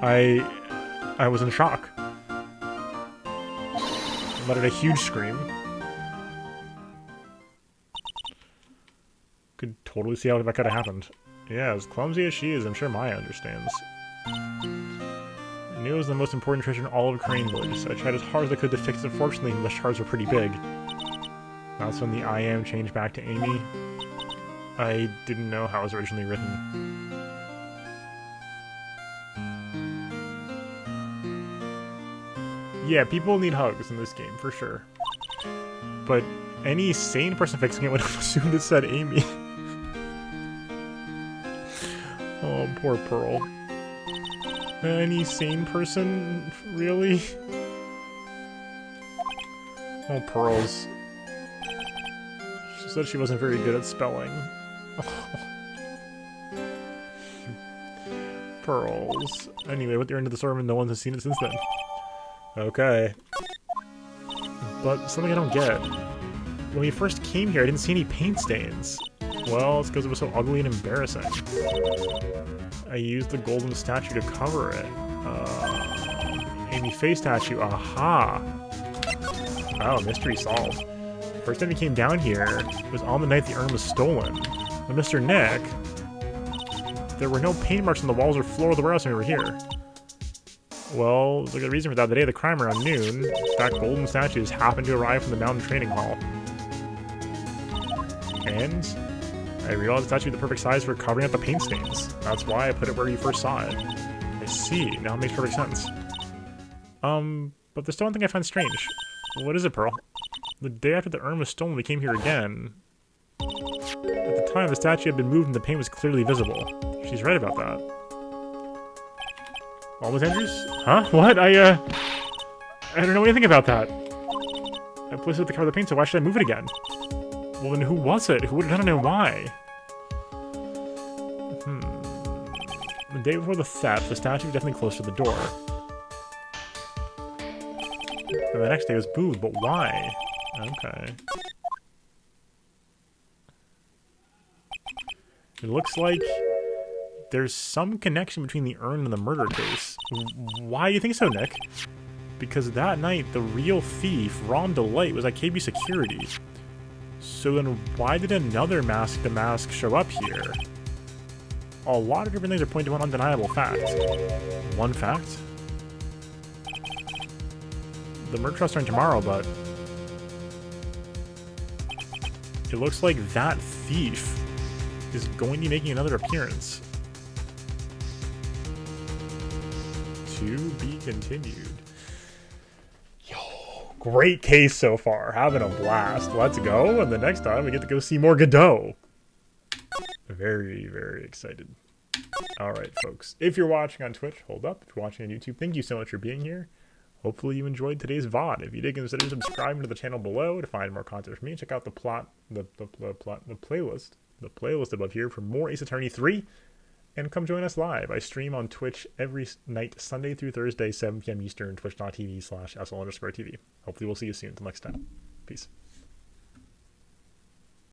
I was in shock. I let out a huge scream. Could totally see how that could have happened. Yeah, as clumsy as she is, I'm sure Maya understands. knew it was the most important treasure in all of Crane Village, so I tried as hard as I could to fix it. Unfortunately, the shards were pretty big. That's when the I am changed back to Amy. I didn't know how it was originally written. Yeah, people need hugs in this game, for sure. But any sane person fixing it would have assumed it said Amy. Oh, poor Pearl. Any sane person? Really? Oh, Pearls. She said she wasn't very good at spelling. Pearls. Anyway, with the end of the storm, no one has seen it since then. Okay. But something I don't get. When we first came here, I didn't see any paint stains. Well, it's because it was so ugly and embarrassing. I used the golden statue to cover it. Amy face statue, aha! Oh, mystery solved. First time we came down here, it was on the night the urn was stolen. But Mr. Nick, there were no paint marks on the walls or floor of the warehouse when we were here. Well, there's a good reason for that. The day of the crime around noon, that golden statue just happened to arrive from the mountain training hall. And I realized the statue was the perfect size for covering up the paint stains. That's why I put it where you first saw it. I see. Now it makes perfect sense. But there's still one thing I find strange. What is it, Pearl? The day after the urn was stolen, we came here again. At the time, the statue had been moved and the paint was clearly visible. She's right about that. Almost Andrews? Huh? What? I don't know anything about that. I placed it to cover the paint, so why should I move it again? Well, then who was it? Who would have done it and why? The day before the theft, the statue was definitely close to the door. And the next day was moved, but why? Okay. It looks like there's some connection between the urn and the murder case. Why do you think so, Nick? Because that night, the real thief, Ron DeLight, was at KB Security. So then why did another Mask the Mask show up here? A lot of different things are pointing to one undeniable fact. One fact? The murder trial's starting tomorrow, but it looks like that thief is going to be making another appearance. To be continued. Yo, great case so far. Having a blast. Let's go. And the next time we get to go see more Godot. Very, very excited. Alright, folks. If you're watching on Twitch, hold up. If you're watching on YouTube, thank you so much for being here. Hopefully you enjoyed today's VOD. If you did, consider subscribing to the channel below to find more content from me. Check out the playlist above here for more Ace Attorney 3. And come join us live. I stream on Twitch every night, Sunday through Thursday, 7 p.m. Eastern, twitch.tv/SL_TV. Hopefully we'll see you soon. Until next time. Peace.